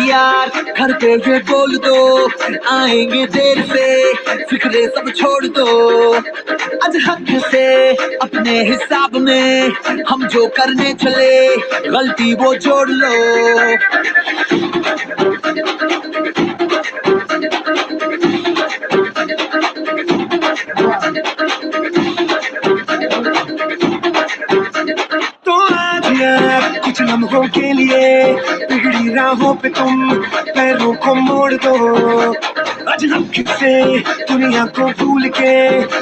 यार घर पे ये बोल दो, आएंगे देर से, फिक्रे सब छोड़ दो। आज हक से अपने हिसाब में हम जो करने चले, गलती वो जोड़ लो। तो आज यार कुछ लम्हों के लिए बिगड़ी राहों पे तुम पैरों को मोड़ दो। आज हक से दुनिया को भूल के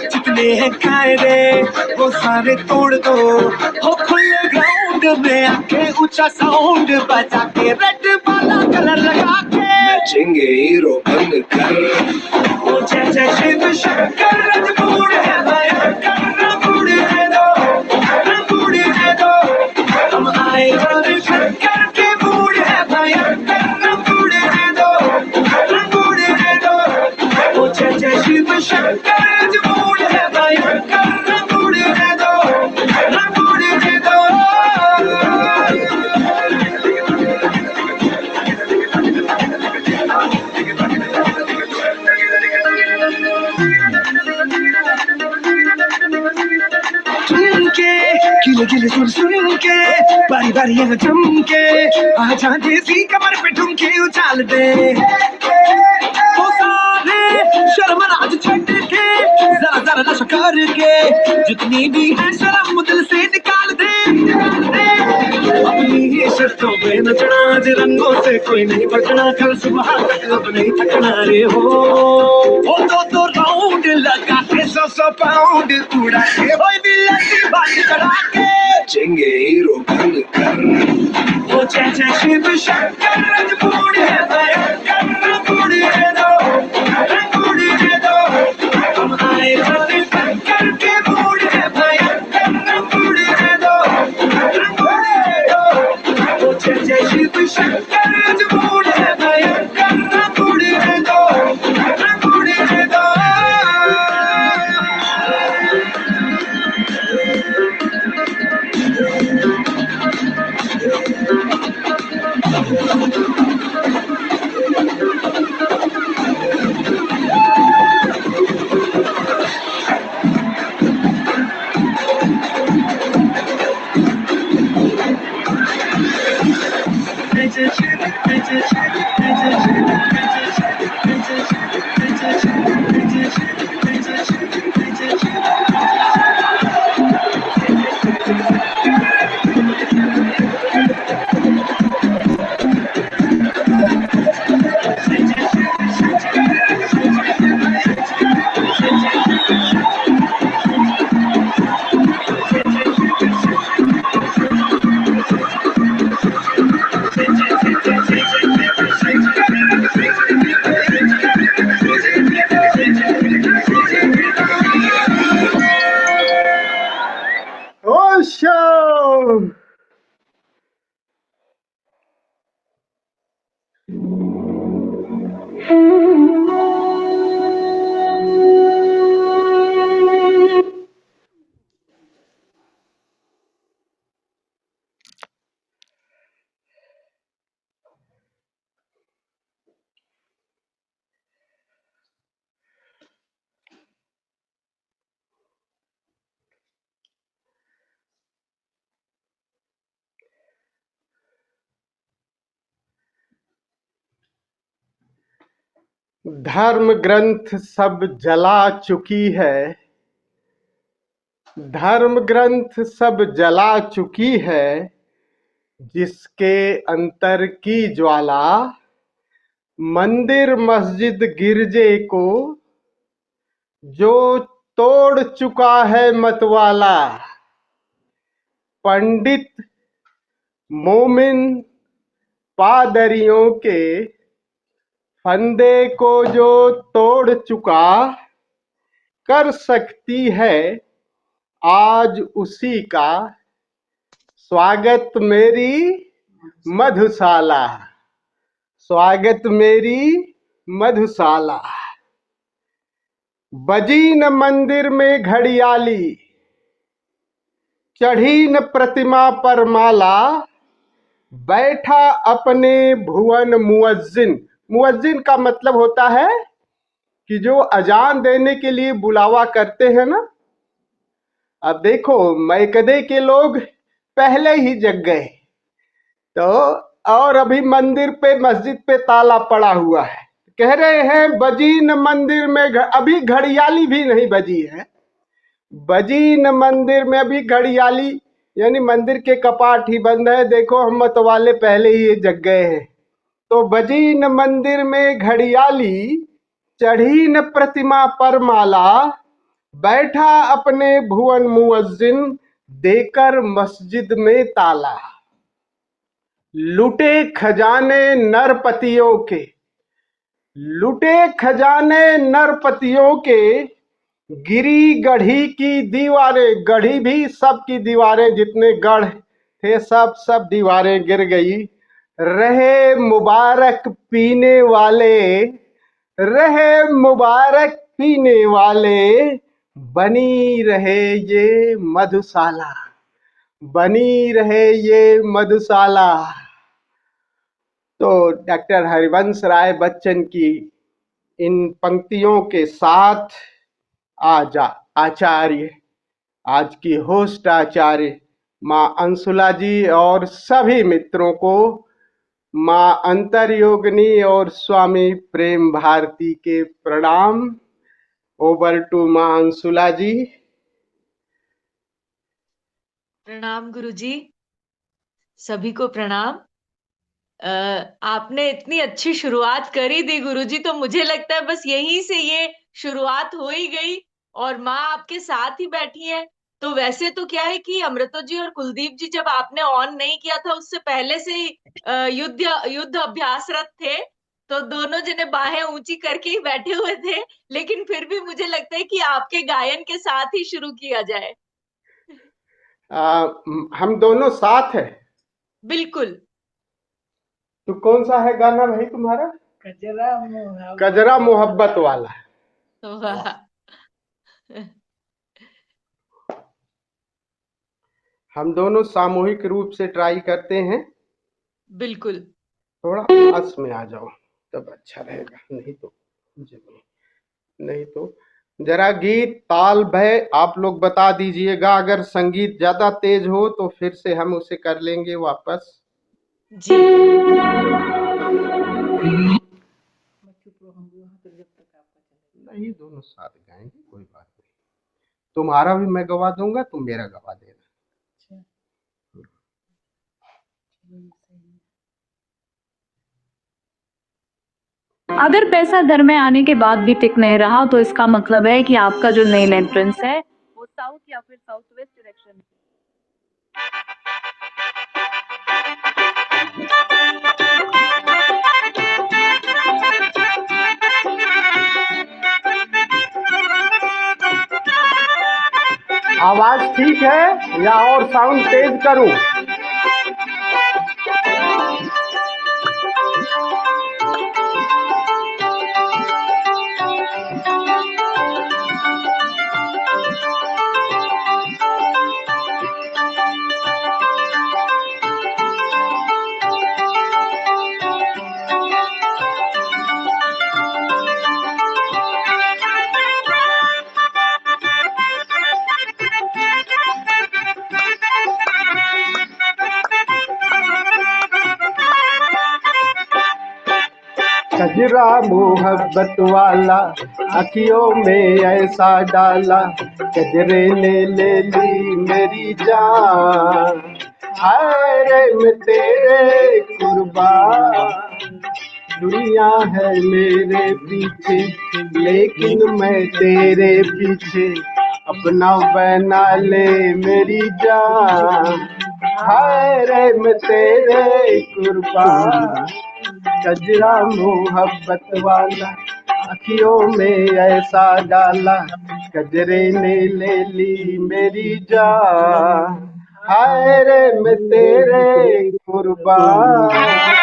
जितने हैं कायदे वो सारे तोड़ दो। हो खुले ग्राउंड में आके ऊंचा साउंड बजा के रेड वाला कलर लगा के नचेंगे हीरो बन कर। ओ जय जय शिव शंकर रजमूड़ है भयंकर, रजमूड़ है दो, रजमूड़ है दो। हम आए रविशंकर के मूड है भयंकर, रजमूड़ है दो, रजमूड़ है दो। ओ जय जय शिव शंकर रजमूड़ है भयंकर, रजमूड़ है दो, रजमूड़ है दो। गिले गिले सुन सुन के बारी बारी यहाँ जम के आजा देसी कमर पे ठुमके उछाल दे। वो सारे शर्म राज छट के जरा जरा नशा करके जितनी भी है शर्म दिल से निकाल दे। अपनी ही शर्तों पे नचना, आज रंगों से कोई नहीं बचना, कल सुबह तक अब नहीं थकना रे हो। वो दो राउंड लगा के 100 पाउंड उड़ा के होई दिल की बात करा के नचेंगे हीरो बन कर। ओ जय जय शिव शंकर रजमूड़ है भयंकर, रजमूड़ है दो, रजमूड़ है दो। हम आए रविशंकर के मूड है भयंकर, रजमूड़ है दो, रजमूड़ है दो। ओ जय जय शिव शंकर रजमूड़ है भयंकर, रजमूड़ है दो, रजमूड़ है दो। धर्म ग्रंथ सब जला चुकी है, धर्म ग्रंथ सब जला चुकी है। जिसके अंतर की ज्वाला मंदिर मस्जिद गिरजे को जो तोड़ चुका है मतवाला। पंडित मोमिन पादरियों के फंदे को जो तोड़ चुका, कर सकती है आज उसी का स्वागत मेरी मधुशाला, स्वागत मेरी मधुशाला। बजी न मंदिर में घड़ियाली, चढ़ी न प्रतिमा पर माला, बैठा अपने भुवन मुअज्जिन। मुअज्जिन का मतलब होता है कि जो अजान देने के लिए बुलावा करते हैं ना। अब देखो, मैकदे के लोग पहले ही जग गए, तो और अभी मंदिर पे, मस्जिद पे ताला पड़ा हुआ है। कह रहे हैं बजी न मंदिर में अभी घड़ियाली भी नहीं बजी है। बजी न मंदिर में अभी घड़ियाली, यानी मंदिर के कपाट ही बंद है। देखो, हम मत वाले पहले ही ये जग गए हैं। तो बजी न मंदिर में घड़ियाली, चढ़ी न प्रतिमा पर माला, बैठा अपने भुवन मुअज्जिन, देकर मस्जिद में ताला। लुटे खजाने नरपतियों के, लुटे खजाने नरपतियों के, गिरी गढ़ी की दीवारें। गढ़ी भी सबकी दीवारें, जितने गढ़ थे सब दीवारें गिर गई। रहे मुबारक पीने वाले, रहे मुबारक पीने वाले, बनी रहे ये मधुशाला, बनी रहे ये मधुशाला। तो डॉक्टर हरिवंश राय बच्चन की इन पंक्तियों के साथ आज आचार्य, आज की होस्ट आचार्य माँ अंशुला जी और सभी मित्रों को माँ अंतर्योगिनी और स्वामी प्रेम भारती के प्रणाम। ओवर टू माँ अंशुला जी। प्रणाम गुरुजी, सभी को प्रणाम। आपने इतनी अच्छी शुरुआत करी दी गुरुजी, तो मुझे लगता है बस यहीं से ये शुरुआत हो ही गई और माँ आपके साथ ही बैठी है। तो वैसे तो क्या है कि अमृता जी और कुलदीप जी जब आपने ऑन नहीं किया था उससे पहले से ही युद्ध अभ्यासरत थे, तो दोनों जने बाहें ऊंची करके ही बैठे हुए थे। लेकिन फिर भी मुझे लगता है कि आपके गायन के साथ ही शुरू किया जाए। हम दोनों साथ हैं। बिल्कुल। तो कौन सा है गाना भाई तुम्हारा? कजरा मोहब्बत वाला। वाह। हम दोनों सामूहिक रूप से ट्राई करते हैं। बिल्कुल। थोड़ा पास में आ जाओ तब अच्छा रहेगा, नहीं तो जरा गीत ताल भय आप लोग बता दीजिएगा। अगर संगीत ज्यादा तेज हो तो फिर से हम उसे कर लेंगे वापस जी। नहीं, दोनों साथ गाएंगे, कोई बात नहीं। तुम्हारा भी मैं गवा दूंगा, तुम मेरा गवा देना। अगर पैसा घर में आने के बाद भी टिक नहीं रहा तो इसका मतलब है कि आपका जो मेन एंट्रेंस है वो साउथ या फिर साउथ वेस्ट डायरेक्शन। आवाज ठीक है या और साउंड तेज करूं? कजरा मोहब्बत वाला अखियों में ऐसा डाला, कजरे ने ले ली मेरी जान। हाय रे मैं तेरे कुर्बान, दुनिया है मेरे पीछे लेकिन मैं तेरे पीछे, अपना बना ले मेरी जान। हाय रे मैं तेरे कुर्बान, कजरा मोहब्बत वाला अखियों में ऐसा डाला, कजरे ने ले ली मेरी जान। हाय रे मैं तेरे कुर्बान।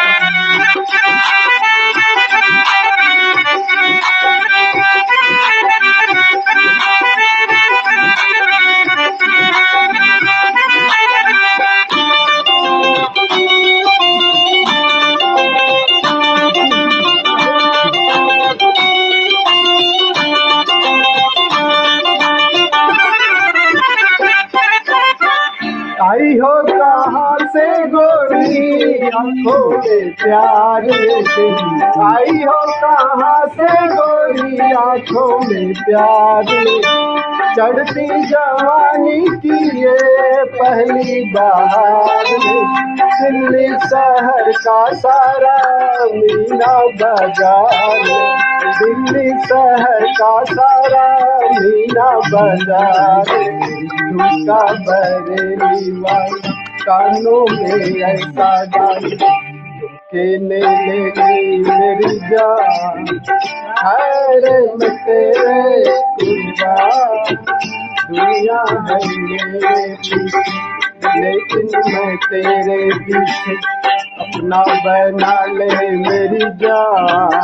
कहाँ से गोरी आंखों में प्यार लेके, आई हो कहाँ से गोरी आंखों में प्यार लेके, चढ़ती जवानी की ये पहली बहार में, दिल्ली शहर का सारा मीना बाजार में, दिल्ली शहर का सारा मीना बाजार में, झुमका बरेली वाला कानों में ऐसा डाल खेने लगी मेरी जान, हाय रे मैं तेरे कुर्बान, दुनिया है मेरे पीछे लेकिन मैं तेरे पीछे, अपना बना ले मेरी जान,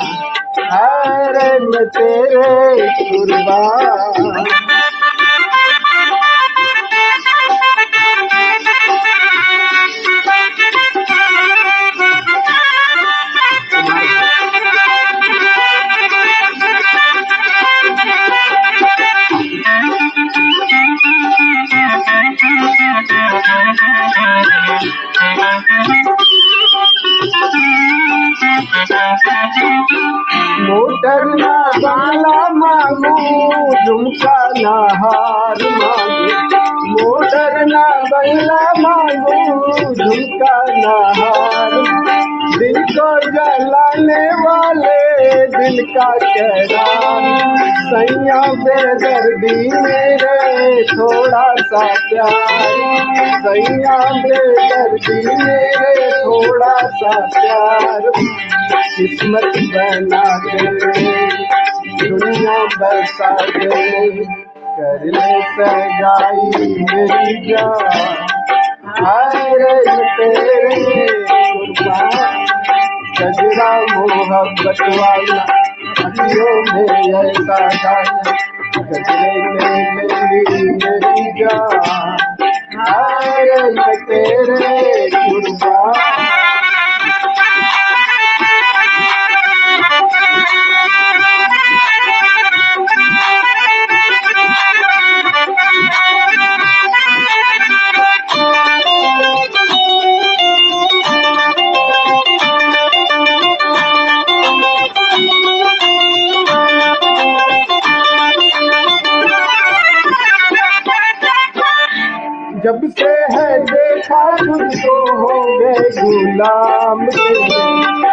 हाय रे मैं तेरे कुर्बान। मोटर ना बाला मांगू, झुमका ना हार मांगू, मोटर ना बंगला मांगू, झुमका ना हार, दिल को जलाने वाले दिल का करार, सैया बेदर्दी मेरे थोड़ा सा प्यार, सैया बेदर्दी मेरे थोड़ा सा प्यार, किस्मत बना दे दुनिया बसा दे, कर ले सगाई मेरी जान, हाय रे तेरे कुर्बान, गजरा मोहब्बत वाला अखियों में ऐसा डाला, गजरे में मेरी मेरी जान, हाय रे तेरे कुर्बान। जब से है देखा तुझको हो गए गुलाम तेरे,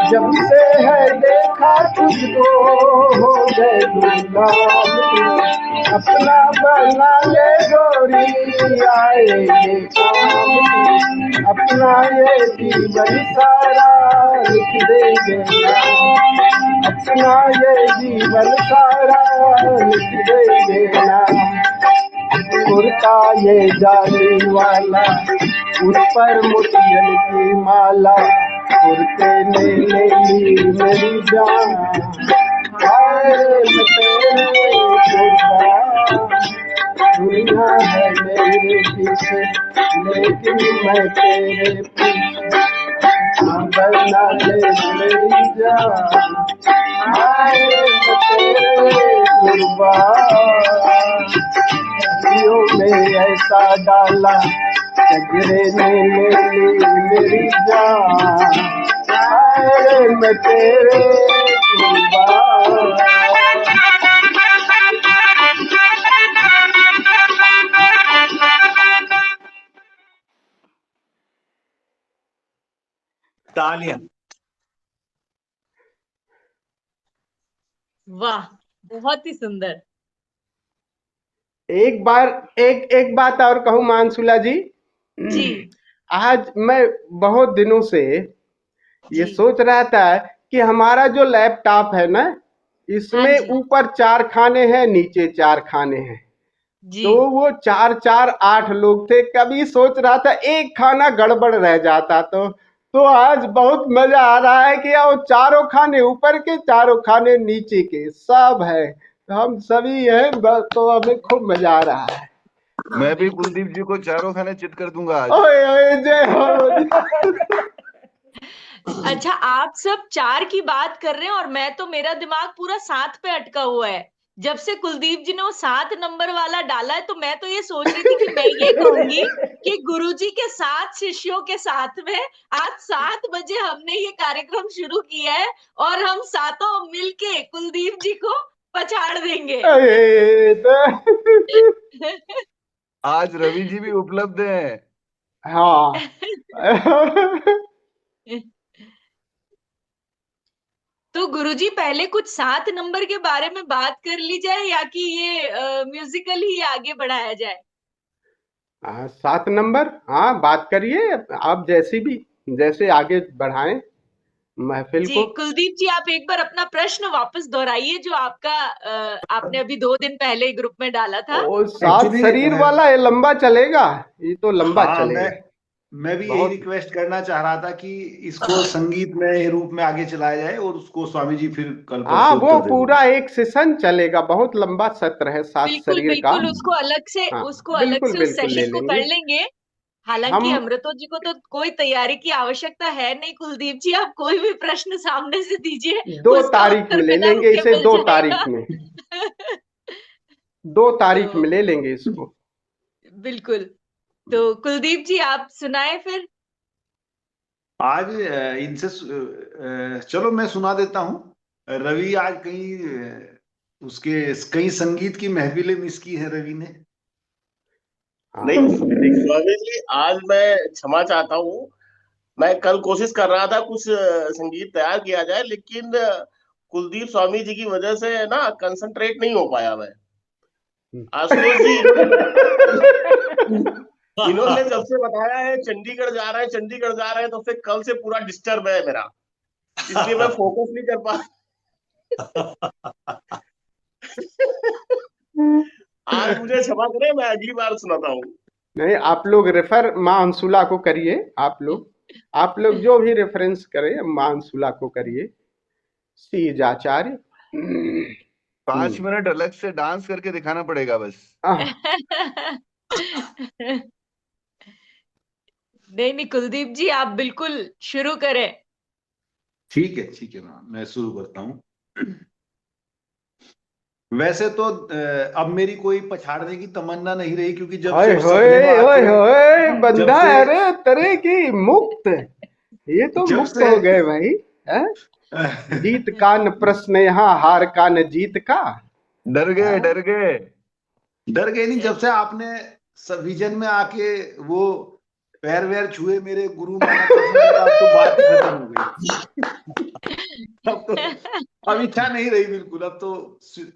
जब से है देखा तुझको हो गए गुलाम तेरे, अपना बना ले गोरी आएंगे काम तेरे, अपना ये जीवन सारा लिख देंगे नाम, अपना ये जीवन सारा लिख देंगे नाम, कुर्ता ये जाली वाला उस पर मोतियन की माला, कुर्ते ने ले ली मेरी जान, हाय मैं तेरे कुर्बान, दुनिया है मेरे पीछे लेकिन मैं तेरे पीछे, बना ले मेरी जान, हाय मैं तेरे कुर्बान, में ऐसा डाला गजरे ने ले ली मेरी जान, हाय मैं तेरे कुर्बान। तालियां। वाह, बहुत ही सुंदर। एक बार एक बात और कहूँ मानसुला जी, जी आज मैं बहुत दिनों से ये जी सोच रहा था कि हमारा जो लैपटॉप है ना, हाँ इसमें जी ऊपर 4 खाने हैं, नीचे 4 खाने हैं, जी। तो वो 4 8 लोग थे। कभी सोच रहा था एक खाना गड़बड़ रह जाता तो आज बहुत मजा आ रहा है कि वो चारों खाने ऊपर के, चारों खाने नीचे के सब है, तो हम सभी हैं बस, तो हमें खूब मजा आ रहा है। मैं भी कुलदीप जी को चारों खाने चित कर दूंगा आज। ओए ओए जय हो। अच्छा, आप सब 4 की बात कर रहे हैं और मैं तो, मेरा दिमाग पूरा 7 पे अटका हुआ है। जब से कुलदीप जी ने वो 7 नंबर वाला डाला है, तो मैं तो ये सोच रही थी कि मैं ये कहूंगी कि गुरुजी के 7 शिष्यों के साथ में आज 7 बजे हमने ये कार्यक्रम शुरू किया है और हम सातों मिलके कुलदीप जी को पछाड़ देंगे। अरे आज रवि जी भी उपलब्ध हैं। हाँ। तो गुरुजी पहले कुछ 7 नंबर के बारे में बात कर ली जाए, या कि ये म्यूजिकल ही आगे बढ़ाया जाए? 7 नंबर, हाँ बात करिए आप, जैसे आगे बढ़ाएं महफिल जी को। कुलदीप जी, आप एक बार अपना प्रश्न वापस दोहराइए जो आपका आपने अभी 2 दिन पहले ग्रुप में डाला था। और 7 एक्चुअली शरीर वाला ये लंबा चलेगा, ये तो लंबा हाँ, चलेगा मैं भी यही बहुत। रिक्वेस्ट करना चाह रहा था कि इसको संगीत में रूप में आगे चलाया जाए और उसको स्वामी जी फिर कल हाँ परसों वो उत्तर पूरा देंगे। एक सेशन चलेगा, बहुत लंबा सत्र है 7 बिल्कुल शरीर का। बिल्कुल, उसको अलग बिल्कुल से उस बिल्कुल ले सेशन को कर लेंगे लेंगे। हालांकि हम। अमृतो जी को तो कोई तैयारी की आवश्यकता है नहीं। कुलदीप जी, आप कोई भी प्रश्न सामने से दीजिए, 2 उसका तारीख उत्तर में ले बिना लेंगे रुके इसे, मिल 2 जाएगा। तारीख में 2 तारीख में तो ले लेंगे इसको। बिल्कुल, तो कुलदीप जी आप सुनाए फिर। आज इनसे चलो मैं सुना देता हूँ। रवि आज कहीं उसके कई संगीत की महफिलें मिस की है रवि ने। हाँ नहीं स्वामी जी, आज मैं क्षमा चाहता हूँ। मैं कल कोशिश कर रहा था कुछ संगीत तैयार किया जाए, लेकिन कुलदीप स्वामी जी की वजह से ना कंसंट्रेट नहीं हो पाया मैं। आशुतोष जी, इन्होंने जब से बताया है चंडीगढ़ जा रहे हैं, चंडीगढ़ जा रहे हैं, तो फिर कल से पूरा डिस्टर्ब है मेरा, इसलिए मैं फोकस नहीं कर पा। आज मुझे क्षमा करें, मैं अगली बार सुनाता हूँ। नहीं, आप लोग रेफर माँ अंशुला को करिए। आप लोग जो भी रेफरेंस करें माँ अंशुला को करिए, सीज आचार्य। 5 मिनट अलग से डांस करके दिखाना पड़ेगा बस। नहीं नहीं कुलदीप जी, आप बिल्कुल शुरू करें। ठीक है मैम, मैं शुरू करता हूँ। वैसे तो अब मेरी कोई पछाड़ने की तमन्ना नहीं रही, क्योंकि जब से ओए उस होए सपने में ओए आके होए, जब बंदा से अरे तरह की मुक्त, ये तो जब मुक्त से हो गए भाई। हैं? जीत का न प्रश्न यहाँ, हार का न जीत का। डर गए हैं? डर गए। डर गए नहीं, जब से आपने सब विजन में आके वो पैर वैर छुए मेरे गुरु माना, तब से मेरा अब तो बात ही खत्म हो गई। अब तो अब इच्छा नहीं रही बिल्कुल, अब तो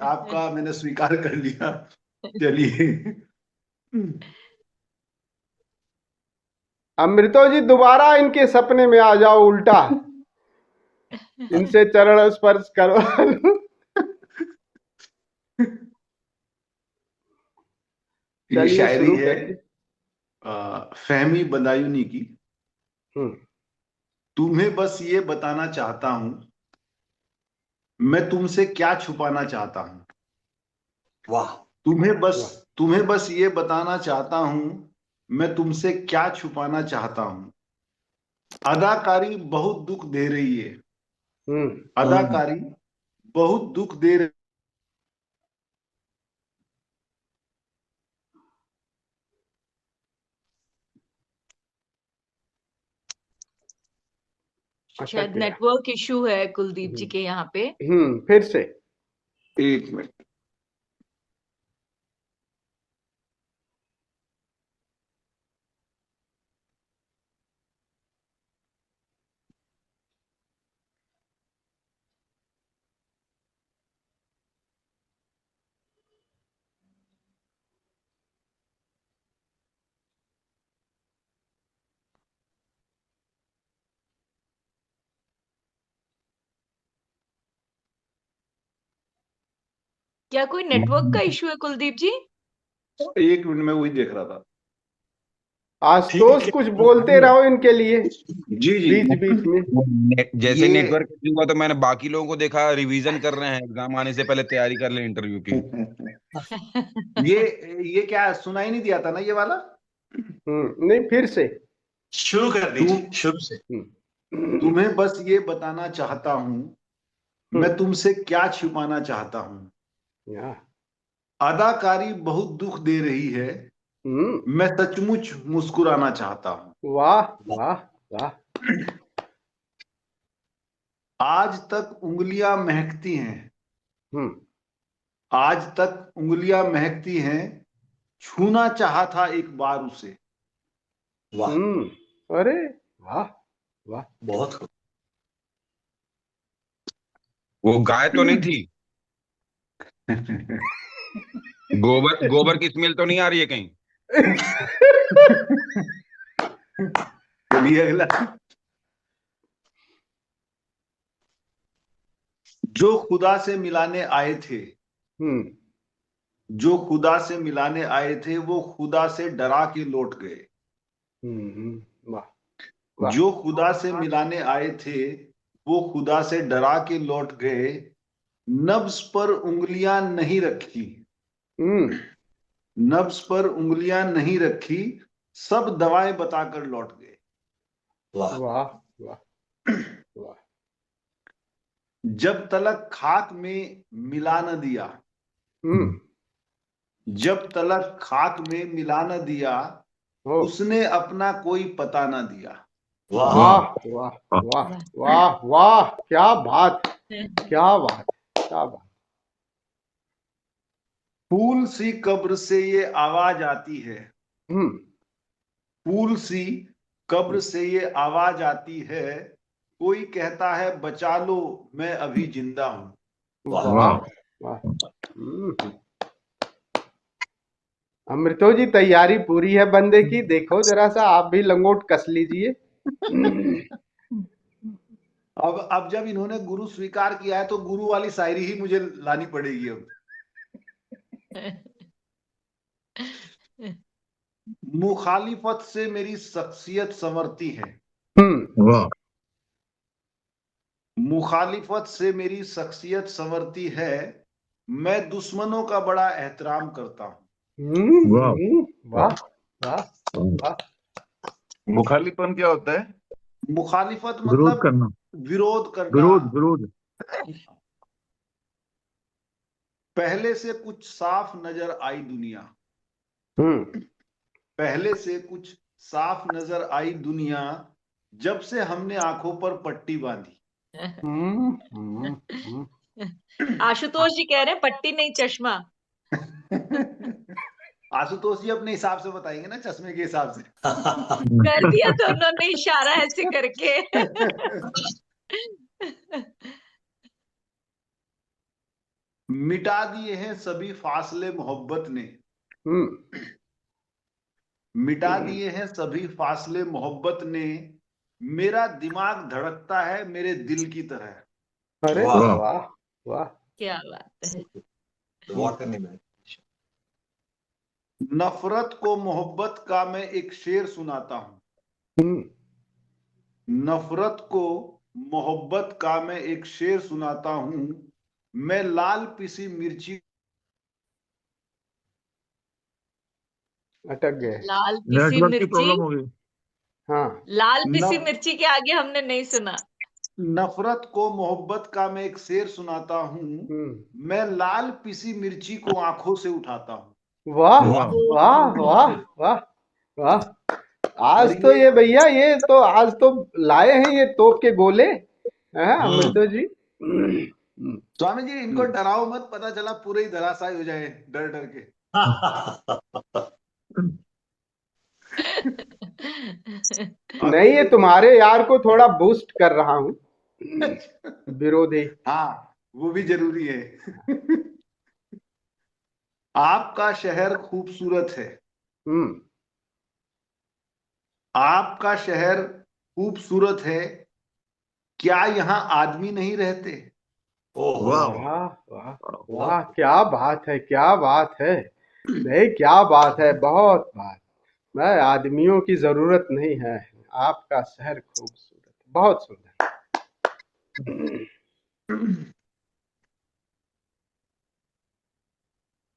आपका मैंने स्वीकार कर लिया। चलिए। अमृतो जी दोबारा इनके सपने में आ जाओ, उल्टा इनसे चरण स्पर्श करो। ये चलिए शायरी शुरू है करिए। फहमी बदायूनी की। हम्म, तुम्हें बस ये बताना चाहता हूं, मैं तुमसे क्या छुपाना चाहता हूं। वाह। वाह। तुम्हें बस ये बताना चाहता हूं, मैं तुमसे क्या छुपाना चाहता हूं। अदाकारी बहुत दुख दे रही है, अदाकारी बहुत दुख दे रही। अटक शायद गया। नेटवर्क इशू है कुलदीप जी के यहाँ पे। फिर से। एक मिनट। क्या कोई नेटवर्क का इशू है कुलदीप जी? एक मिनट में वही देख रहा था। आशुतोष कुछ बोलते रहो इनके लिए जी जी। बीच बीच में। जैसे ये नेटवर्क हुआ तो मैंने बाकी लोगों को देखा रिवीजन कर रहे हैं, एग्जाम आने से पहले तैयारी कर ले इंटरव्यू की। ये क्या सुनाई नहीं दिया था ना ये वाला। नहीं, फिर से शुरू कर दीजिए, शुरू से। तुम्हें बस ये बताना चाहता हूं, मैं तुमसे क्या छुपाना चाहता हूं। या अदाकारी बहुत दुख दे रही है, मैं सचमुच मुस्कुराना चाहता हूं। वाह वाह वाह। आज तक उंगलियां महकती हैं, हम्म आज तक उंगलियां महकती हैं, छूना चाहा था एक बार उसे। वाह, अरे वाह वाह। बहुत खूब। वो गाय तो नहीं थी? गोबर गोबर की स्मेल तो नहीं आ रही है कहीं? चलिए अगला। जो खुदा से मिलाने आए थे, हम्म जो खुदा से मिलाने आए थे, वो खुदा से डरा के लौट गए। वाह वाह। जो खुदा से मिलाने आए थे, वो खुदा से डरा के लौट गए। नब्ज पर उंगलियां नहीं रखी, हम्म नब्ज पर उंगलियां नहीं रखी, सब दवाएं बताकर लौट गए। वाह, वाह वाह वाह। जब तलक खाक में मिला न दिया, हम्म जब तलक खाक में मिला न दिया, ओ उसने अपना कोई पता न दिया। वाह, वाह वाह वाह वाह वाह। क्या बात, क्या बात, क्या बात। फूल सी कब्र से ये आवाज आती है, हम्म फूल सी कब्र से ये आवाज आती है, कोई कहता है बचा लो मैं अभी जिंदा हूं। वाह वाह, वाह। अमृतो जी तैयारी पूरी है बंदे की, देखो जरा सा आप भी लंगोट कस लीजिए। अब जब इन्होंने गुरु स्वीकार किया है तो गुरु वाली शायरी ही मुझे लानी पड़ेगी अब। मुखालिफत से मेरी शख्सियत संवरती है, वाह, मुखालिफत से मेरी शख्सियत संवरती है, मैं दुश्मनों का बड़ा एहतराम करता हूं। वाह वाह वाह। मुखालिपन क्या होता है? मुखालिफत विरोध मतलब करना, विरोध करना। विरोध विरोध। पहले से कुछ साफ नजर आई दुनिया, हम्म पहले से कुछ साफ नजर आई दुनिया, जब से हमने आंखों पर पट्टी बांधी। हम्म। आशुतोष जी कह रहे हैं पट्टी नहीं चश्मा। आशुतोष जी अपने हिसाब से बताएंगे ना, चश्मे के हिसाब से। कर दिया तो उन्होंने इशारा ऐसे करके। मिटा दिए हैं सभी फासले मोहब्बत ने, मिटा दिए हैं सभी फासले मोहब्बत ने, मेरा दिमाग धड़कता है मेरे दिल की तरह। अरे वाह, वाह वाह। क्या बात है। वाह करने में। नफरत को मोहब्बत का मैं एक शेर सुनाता हूं, नफरत को मोहब्बत का मैं एक शेर सुनाता हूं, मैं लाल पिसी मिर्ची। अटक गए। लाल पिसी नेटवर्क की मिर्ची, प्रॉब्लम होगी। हाँ। लाल पिसी नफ, मिर्ची के आगे हमने नहीं सुना। नफरत को मोहब्बत का मैं एक शेर सुनाता हूं, मैं लाल पिसी मिर्ची को आंखों से उठाता हूं। वाह वाह, वाह वाह वाह वाह। आज और तो ये ये भैया, ये तो आज तो लाए हैं ये तोप के गोले, हैं अमृतो जी। स्वामी जी इनको डराओ मत, पता चला पूरे ही धराशायी हो जाए डर डर के। नहीं, ये तुम्हारे यार को थोड़ा बूस्ट कर रहा हूँ, विरोधी। हाँ वो भी जरूरी है। आपका शहर खूबसूरत है, हम्म आपका शहर खूबसूरत है, क्या यहाँ आदमी नहीं रहते। वाह, वाह वाह वाह। क्या बात है, क्या बात है। नहीं, क्या बात है, बहुत बात। मैं आदमियों की जरूरत नहीं है, आपका शहर खूबसूरत, बहुत सुंदर।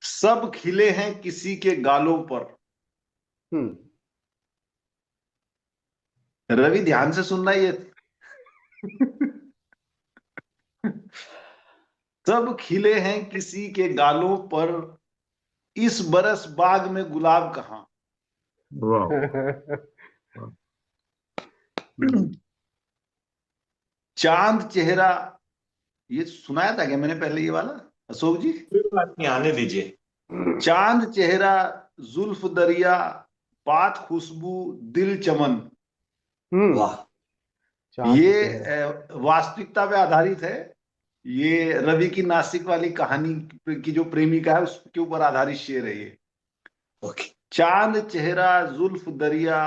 सब खिले हैं किसी के गालों पर। हम्म रवि ध्यान से सुनना ये। सब खिले हैं किसी के गालों पर, इस बरस बाग में गुलाब कहाँ। चांद चेहरा, ये सुनाया था क्या मैंने पहले ये वाला अशोक जी? कोई बात नहीं, आने दीजिए। चांद चेहरा जुल्फ दरिया, बात खुशबू दिल चमन। वाह। ये वास्तविकता पे आधारित है। ये रवि की नासिक वाली कहानी की जो प्रेमिका है उसके ऊपर आधारित शेर है ये। ओके। चांद चेहरा जुल्फ दरिया,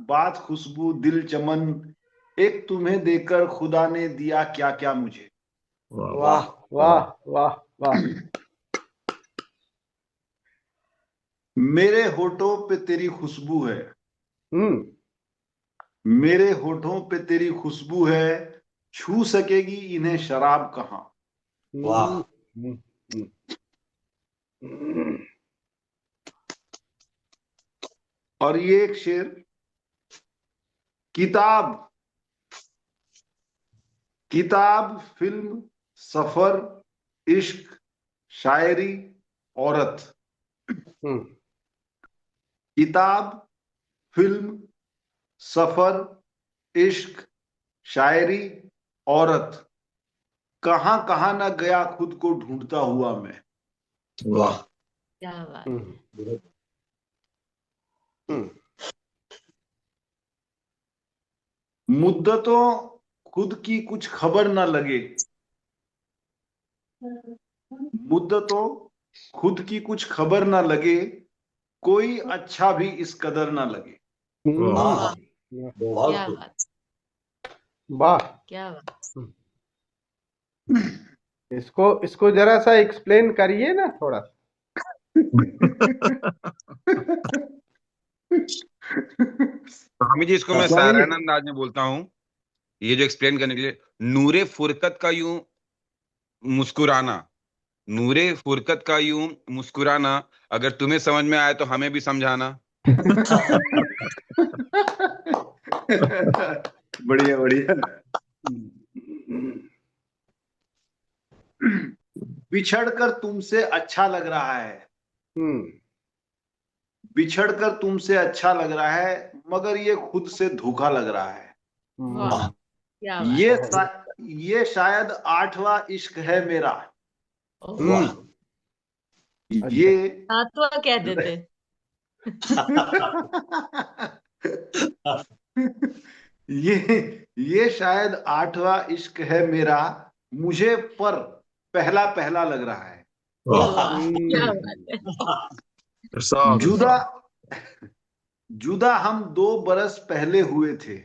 बात खुशबू दिल चमन, एक तुम्हें देकर खुदा ने दिया क्या क्या मुझे। वाह वाह वाह वाह। मेरे होठों पे तेरी खुशबू है, मेरे होठों पे तेरी खुशबू है, छू सकेगी इन्हें शराब कहाँ। वाह। और ये एक शेर, किताब किताब फिल्म सफर इश्क शायरी औरत। किताब फिल्म सफर इश्क शायरी औरत, कहां कहां न गया खुद को ढूंढता हुआ मैं। वाह। क्या बात। मुद्दतों खुद की कुछ खबर न लगे, मुद्दतों खुद की कुछ खबर न लगे, कोई अच्छा भी इस कदर न लगे। वाह। बहुत क्या खूब। बात। वाह। क्या बात। इसको इसको जरा सा एक्सप्लेन करिए ना थोड़ा। स्वामी जी, इसको मैं स्वामी जी, साधारण अंदाज में बोलता हूँ, ये जो एक्सप्लेन करने के लिए, नूरे फुरकत का यूं मुस्कुराना, नूरे फुरकत का यूं मुस्कुराना, अगर तुम्हें समझ में आए तो हमें भी समझाना। बढ़िया बढ़िया। बिछड़कर तुमसे अच्छा लग रहा है, बिछड़कर तुमसे अच्छा लग रहा है, मगर ये खुद से धोखा लग रहा है। वाह। क्या बात। ये शायद 8वां इश्क है मेरा। वाह। ये सातवां कह देते। ये शायद 8वां इश्क है मेरा, मुझे पर पहला पहला लग रहा है। वाह। क्या बात है। जुदा जुदा हम 2 बरस पहले हुए थे,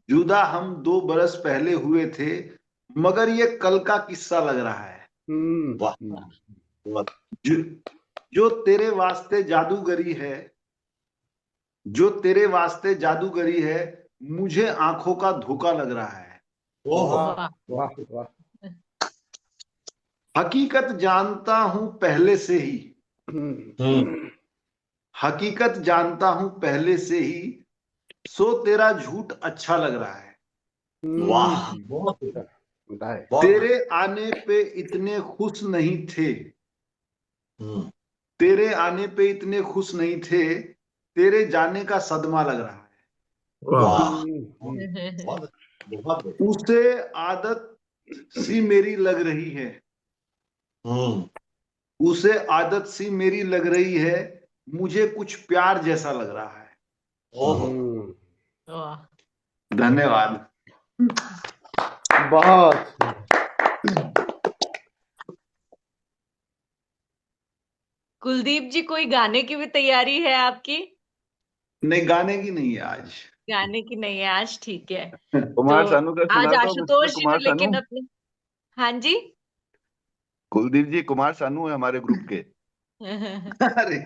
जुदा हम 2 बरस पहले हुए थे, मगर ये कल का किस्सा लग रहा है। वाह। जो तेरे वास्ते जादूगरी है, जो तेरे वास्ते जादूगरी है, मुझे आंखों का धोखा लग रहा है। वाह वाह वाह। हकीकत जानता हूं पहले से ही, हकीकत जानता हूं पहले से ही, सो तेरा झूठ अच्छा लग रहा है। वाह। तेरे आने पे इतने खुश नहीं थे, तेरे आने पे इतने खुश नहीं थे, तेरे जाने का सदमा लग रहा है। वाह। उसे आदत सी मेरी लग रही है, उसे आदत सी मेरी लग रही है, मुझे कुछ प्यार जैसा लग रहा है। वाह। धन्यवाद। बहुत। कुलदीप जी, कोई गाने की भी तैयारी है आपकी? नहीं, गाने की नहीं है आज। गाने की नहीं है आज, ठीक है। कुमार तो सानू का आज सुनाता हूँ आशुतोष मिस्टर जी ने कुमार सानू। लेकिन अपने, हाँ जी। कुलदीप जी, कुमार सानू है हमारे ग्रुप के। अरे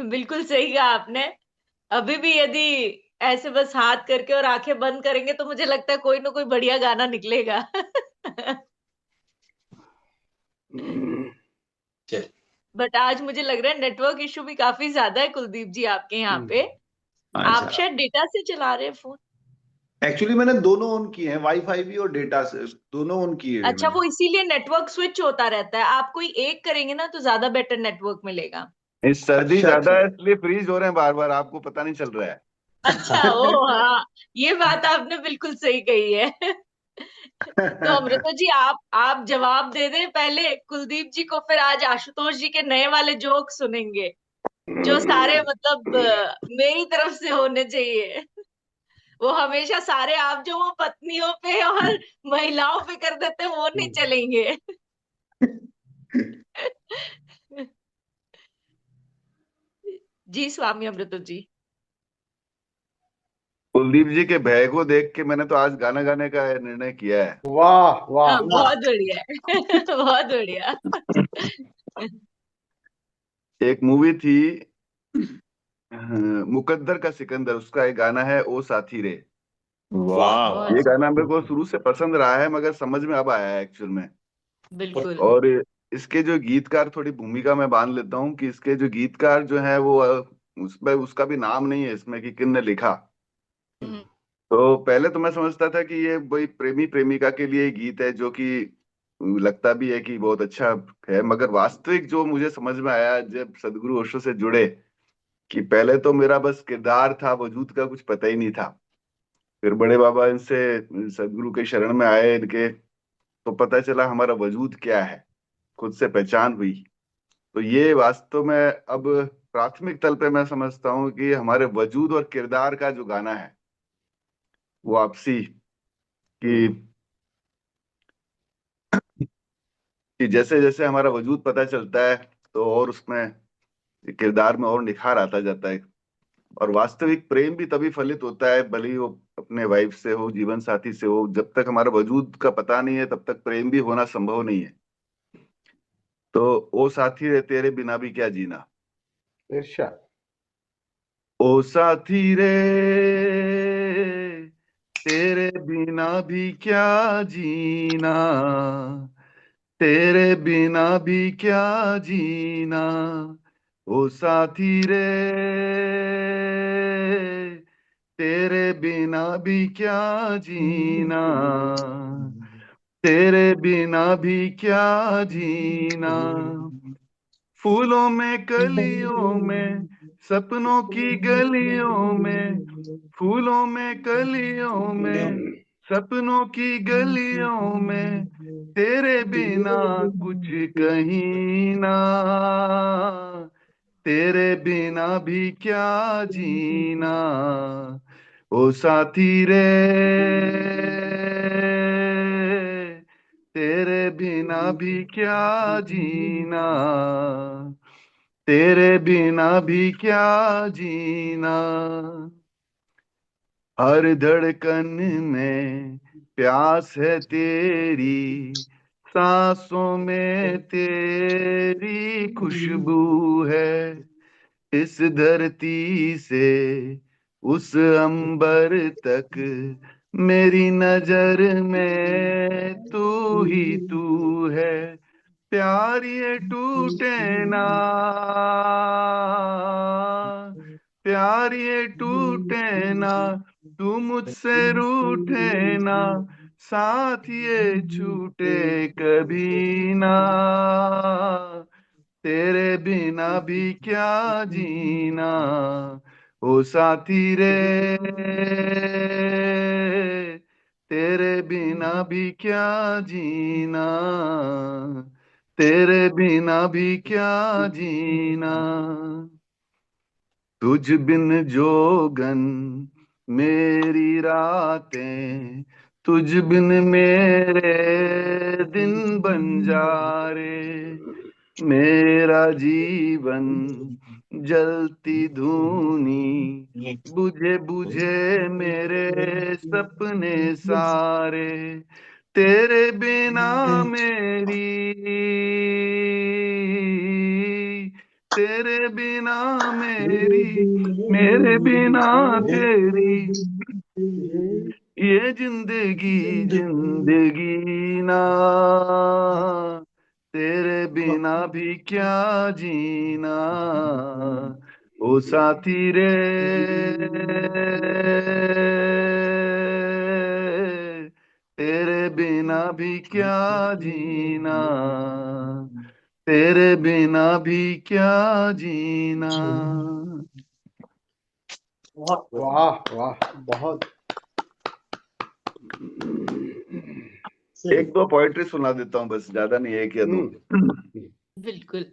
बिल्कुल सही कहा आपने। अभी भी यदि ऐसे बस हाथ करके और आंखें बंद करेंगे तो मुझे लगता है कोई ना कोई बढ़िया गाना निकलेगा। बट आज मुझे लग रहा है नेटवर्क इशू भी काफी ज्यादा है कुलदीप जी आपके यहाँ पे। आप अच्छा, शायद डेटा से चला रहे हैं फोन। एक्चुअली मैंने दोनों ऑन किए हैं, वाईफाई भी और डेटा से दोनों ऑन किए हुए अच्छा, मैंने। वो इसीलिए नेटवर्क स्विच होता रहता है। आप कोई एक करेंगे ना तो ज्यादा बेटर नेटवर्क मिलेगा। इस सर्दी अच्छा ज्यादा अच्छा। है इसलिए फ्रीज हो रहे हैं बार बार, आपको पता नहीं चल रहा है। अच्छा, ओ हाँ, ये बात आपने बिल्कुल सही कही है। तो अमृता जी, आप जवाब दे दें पहले कुलदीप जी को, फिर आज आशुतोष जी के नए वाले जोक सुनेंगे, जो सारे मतलब मेरी तरफ से होने चाहिए। वो हमेशा सारे आप जो वो पत्नियों पे और महिलाओं पे कर देते हैं, वो नहीं चलेंगे। जी स्वामी अमृता जी। कुलदीप जी के भय को देख के मैंने तो आज गाना गाने का निर्णय किया है। वाह वाह। हाँ, बहुत बढ़िया है। बहुत बढ़िया। एक मूवी थी मुकद्दर का सिकंदर, उसका एक गाना है ओ साथी रे। वाह बहुत ये वाह। गाना मेरे को शुरू से पसंद रहा है, मगर समझ में अब आया है एक्चुअल में। बिल्कुल। और इसके जो गीतकार, थोड़ी भूमिका मैं बांध लेता हूँ कि इसके जो गीतकार जो है वो उसमें उसका भी नाम नहीं है इसमें कि किन ने लिखा। हम्म, तो पहले तो मैं समझता था कि ये वही प्रेमी प्रेमिका के लिए गीत है, जो कि लगता भी है कि बहुत अच्छा है, मगर वास्तविक जो मुझे समझ में आया जब सदगुरु ओशो से जुड़े, कि पहले तो मेरा बस किरदार था, वजूद का कुछ पता ही नहीं था। फिर बड़े बाबा इनसे सदगुरु के शरण में आए इनके, तो पता चला हमारा वजूद क्या है, खुद से पहचान हुई। तो ये वास्तव में अब प्राथमिक तल पे मैं समझता हूँ कि हमारे वजूद और किरदार का जो गाना है वो आपसी कि कि जैसे जैसे हमारा वजूद पता चलता है तो और उसमें किरदार में और निखार आता जाता है। और वास्तविक प्रेम भी तभी फलित होता है, भले ही वो अपने वाइफ से हो, जीवन साथी से हो, जब तक हमारा वजूद का पता नहीं है तब तक प्रेम भी होना संभव नहीं है। तो ओ साथी रे तेरे बिना भी क्या जीना। इरशाद। ओ साथी रे तेरे बिना भी क्या जीना, तेरे बिना भी क्या जीना। ओ साथी रे तेरे बिना भी क्या जीना, तेरे बिना भी क्या जीना। फूलों में कलियों में, सपनों की गलियों में, फूलों में कलियों में, सपनों की गलियों में, तेरे बिना कुछ कहीं ना, तेरे बिना भी क्या जीना। ओ साथी रे तेरे बिना भी क्या जीना, तेरे बिना भी क्या जीना। हर धड़कन में प्यास है तेरी, सांसों में तेरी खुशबू है। इस धरती से उस अंबर तक मेरी नजर में तू ही तू है। प्यार ये टूटे ना, प्यार ये टूटे ना, तू मुझसे रूठे ना, साथ ये छूटे कभी ना। तेरे बिना भी क्या जीना। ओ साथी रे तेरे बिना भी क्या जीना, तेरे बिना भी क्या जीना। तुझ बिन जोगन मेरी रातें, तुझ बिन मेरे दिन बंजारे। मेरा जीवन जलती धूनी, बुझे बुझे मेरे सपने सारे। तेरे बिना मेरी, तेरे बिना मेरी, मेरे बिना तेरी, ये जिंदगी जिंदगी ना, तेरे बिना भी क्या जीना। ओ साथी रे भी क्या जीना, तेरे बिना भी क्या जीना। बहुत बढ़िया। वाह वाह, बहुत। एक दो पोएट्री सुना देता हूँ बस, ज्यादा नहीं, एक या दो। बिल्कुल।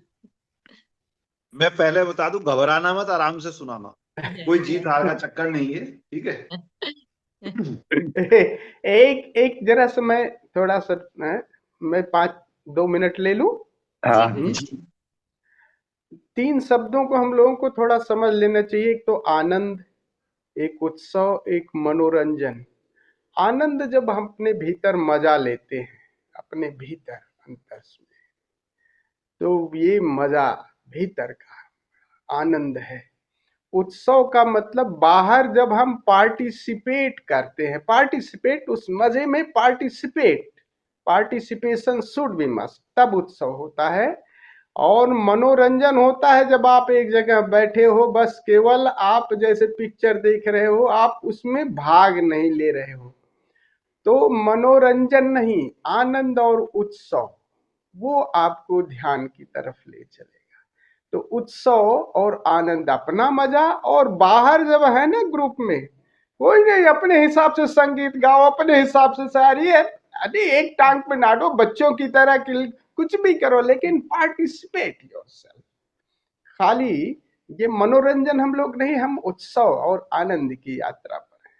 मैं पहले बता दूं, घबराना मत, आराम से सुनाना, कोई जीत हार का चक्कर नहीं है, ठीक है। एक एक जरा सा मैं थोड़ा सा मैं 2 मिनट ले लूं। हाँ। जी। तीन शब्दों को हम लोगों को थोड़ा समझ लेना चाहिए। एक तो आनंद, एक उत्सव, एक मनोरंजन। आनंद जब हम अपने भीतर मजा लेते हैं, अपने भीतर अंतर में, तो ये मजा भीतर का आनंद है। उत्सव का मतलब बाहर जब हम पार्टिसिपेट करते हैं, पार्टिसिपेट उस मजे में, पार्टिसिपेशन शुड बी मस्ट, तब उत्सव होता है। और मनोरंजन होता है जब आप एक जगह बैठे हो, बस केवल आप जैसे पिक्चर देख रहे हो, आप उसमें भाग नहीं ले रहे हो, तो मनोरंजन नहीं, आनंद और उत्सव वो आपको ध्यान की तरफ ले चलेगा। तो उत्सव और आनंद अपना मजा, और बाहर जब है ना ग्रुप में, कोई नहीं अपने हिसाब से संगीत गाओ, अपने हिसाब से शायरी है, अरे एक टांग पे नाडो बच्चों की तरह कुछ भी करो, लेकिन पार्टिसिपेट योरसेल्फ। खाली ये मनोरंजन हम लोग नहीं, हम उत्सव और आनंद की यात्रा पर है।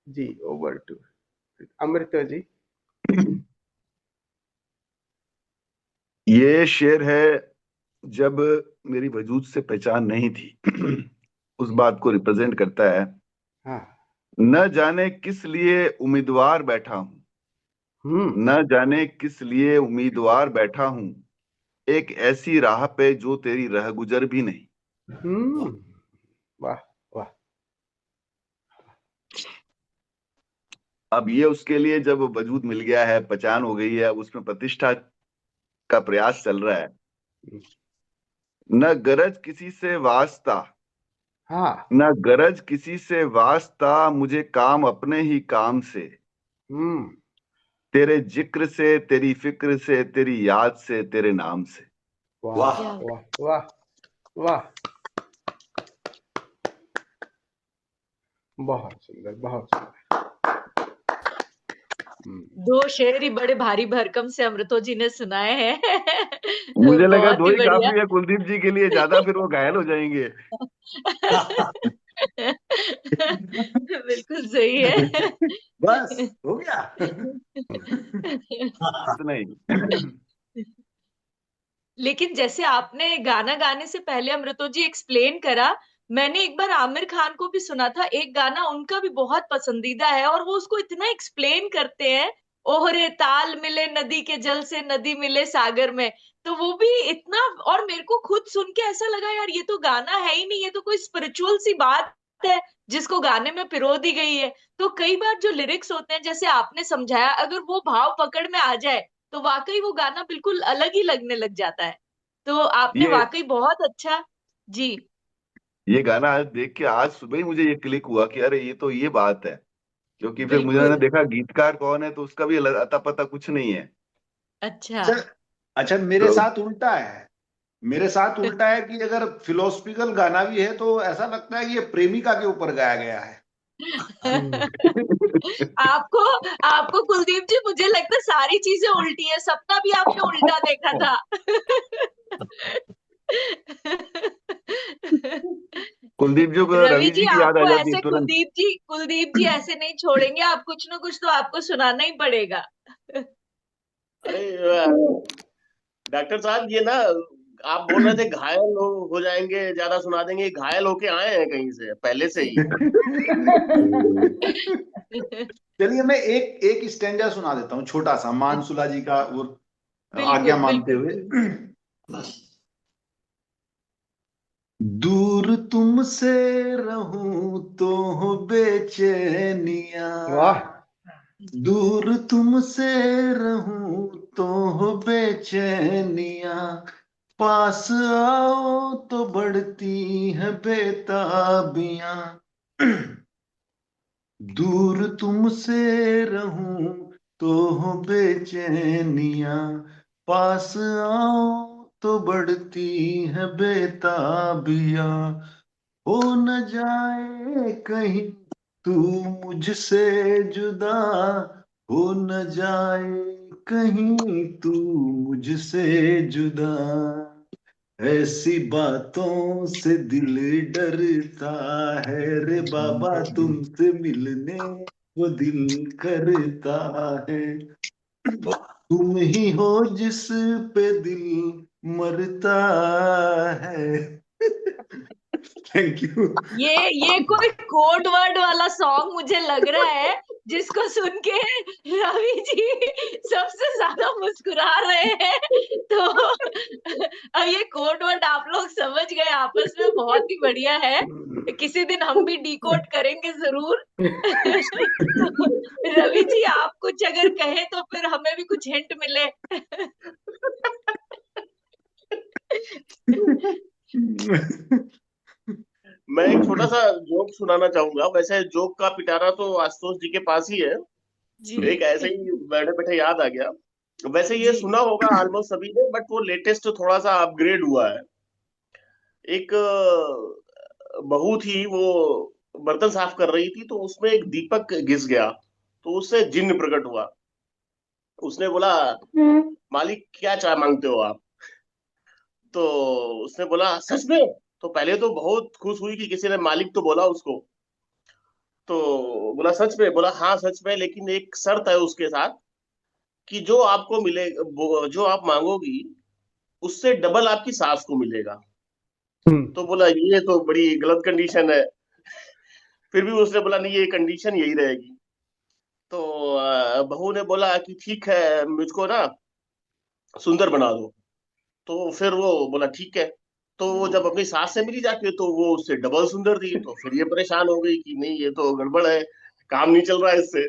जी, ओवर टू अमृता जी। ये शेर है, जब मेरी वजूद से पहचान नहीं थी, उस बात को रिप्रेजेंट करता है। हाँ। न जाने किस लिए उम्मीदवार बैठा हूं, न जाने किस लिए उम्मीदवार बैठा हूं, एक ऐसी राह पे जो तेरी रह गुजर भी नहीं। वाह वाह। अब ये उसके लिए जब वजूद मिल गया है, पहचान हो गई है, उसमें प्रतिष्ठा का प्रयास चल रहा है। न गरज किसी से वास्ता, हाँ। न गरज किसी से वास्ता, मुझे काम अपने ही काम से, तेरे जिक्र से, तेरी फिक्र से, तेरी याद से, तेरे नाम से। वाह वाह वाह वाह, बहुत सुंदर, बहुत सुंदर। दो शेर ही बड़े भारी भरकम से अमृतो जी ने सुनाए हैं। मुझे लगा बहुत दो ही ही बढ़िया। काफी है कुलदीप जी के लिए, ज्यादा फिर वो घायल हो जाएंगे। बिल्कुल सही है। बस हो गया। इतना ही। लेकिन जैसे आपने गाना गाने से पहले अमृतो जी एक्सप्लेन करा, मैंने एक बार आमिर खान को भी सुना था, एक गाना उनका भी बहुत पसंदीदा है, और वो उसको इतना एक्सप्लेन करते हैं, ओहरे ताल मिले नदी के जल से, नदी मिले सागर में। तो वो भी इतना, और मेरे को खुद सुन के ऐसा लगा यार ये तो गाना है ही नहीं, ये तो कोई स्पिरिचुअल सी बात है जिसको गाने में पिरो दी गई है। तो कई बार जो लिरिक्स होते हैं, जैसे आपने समझाया, अगर वो भाव पकड़ में आ जाए तो वाकई वो गाना बिल्कुल अलग ही लगने लग जाता है। तो आपने ये वाकई बहुत अच्छा। जी। ये गाना आज देख के, आज सुबह ही मुझे ये क्लिक हुआ कि अरे ये तो ये बात है। क्योंकि फिर मुझे मैंने बिल्कुल। देखा गीतकार कौन है, तो उसका भी अता पता कुछ नहीं है। अच्छा। अच्छा, अच्छा, मेरे तो साथ उल्टा है। मेरे साथ उल्टा है कि अगर फिलोसफिकल गाना भी है तो ऐसा लगता है कि ये प्रेमिका के ऊपर गाया गया है। आपको आपको कुलदीप जी, मुझे लगता है सारी चीजें उल्टी है, सपना भी आपने उल्टा देखा था। कुलदीप जी को रवि रवि जी, जी की याद आ आपको जाती है ऐसे तुरंत। कुलदीप जी ऐसे नहीं छोड़ेंगे, आप कुछ ना कुछ तो आपको सुनाना ही पड़ेगा। अरे डॉक्टर साहब, ये ना आप बोल रहे थे घायल हो जाएंगे, ज्यादा सुना देंगे, घायल होके आए हैं कहीं से पहले से ही। चलिए मैं एक एक स्टैंजा सुना देता हूँ, छोटा सा, मानसुला जी का वो आज्ञा बिल्कुल मानते बिल्कुल। हुए। दूर तुमसे रहूं तो हो बेचैनिया, वाह। दूर तुमसे रहूं तो हो बेचैनिया, पास आओ तो बढ़ती है बेताबियां, दूर तुमसे रहूं तो हो बेचैनियां, पास आओ तो बढ़ती है बेताबियां, हो न जाए कहीं तू मुझसे जुदा, हो न जाए कहीं तू मुझसे जुदा, ऐसी बातों से दिल डरता है रे बाबा, तुमसे मिलने वो दिल करता है, तुम ही हो जिस पे दिल मरता है। Thank you. ये कोई कोड वर्ड वाला सॉन्ग मुझे लग रहा है, जिसको सुन के रवि जी सबसे ज्यादा मुस्कुरा रहे हैं। तो अब ये कोड वर्ड आप लोग समझ गए आपस में, बहुत ही बढ़िया है। किसी दिन हम भी डिकोड करेंगे जरूर। तो रवि जी आप कुछ अगर कहें तो फिर हमें भी कुछ हिंट मिले। मैं एक छोटा सा जोक सुनाना चाहूंगा। वैसे जोक का पिटारा तो आशुतोष जी के पास ही है। जी एक ऐसे ही बैठे बैठे याद आ गया। वैसे ये जी सुना होगा ऑलमोस्ट सभी ने, बट वो लेटेस्ट थोड़ा सा अपग्रेड हुआ है। एक बहू थी, वो बर्तन साफ कर रही थी, तो उसमें एक दीपक घिस गया, तो उससे जिन्न प्रकट हुआ। उसने बोला, मालिक क्या चाय मांगते हो आप? तो उसने बोला, सच में? तो पहले तो बहुत खुश हुई कि किसी ने मालिक तो बोला उसको। तो बोला, सच में? बोला, हाँ सच में, लेकिन एक शर्त है उसके साथ कि जो आपको मिले, जो आप मांगोगी उससे डबल आपकी सास को मिलेगा। तो बोला, ये तो बड़ी गलत कंडीशन है। फिर भी उसने बोला, नहीं ये कंडीशन यही रहेगी। तो बहू ने बोला कि ठीक है, मुझको ना सुंदर बना दो। तो फिर वो बोला ठीक है। तो वो जब अपनी सास से मिली जाके, तो वो उससे डबल सुंदर थी। तो फिर ये परेशान हो गई कि नहीं ये तो गड़बड़ है, काम नहीं चल रहा है इससे।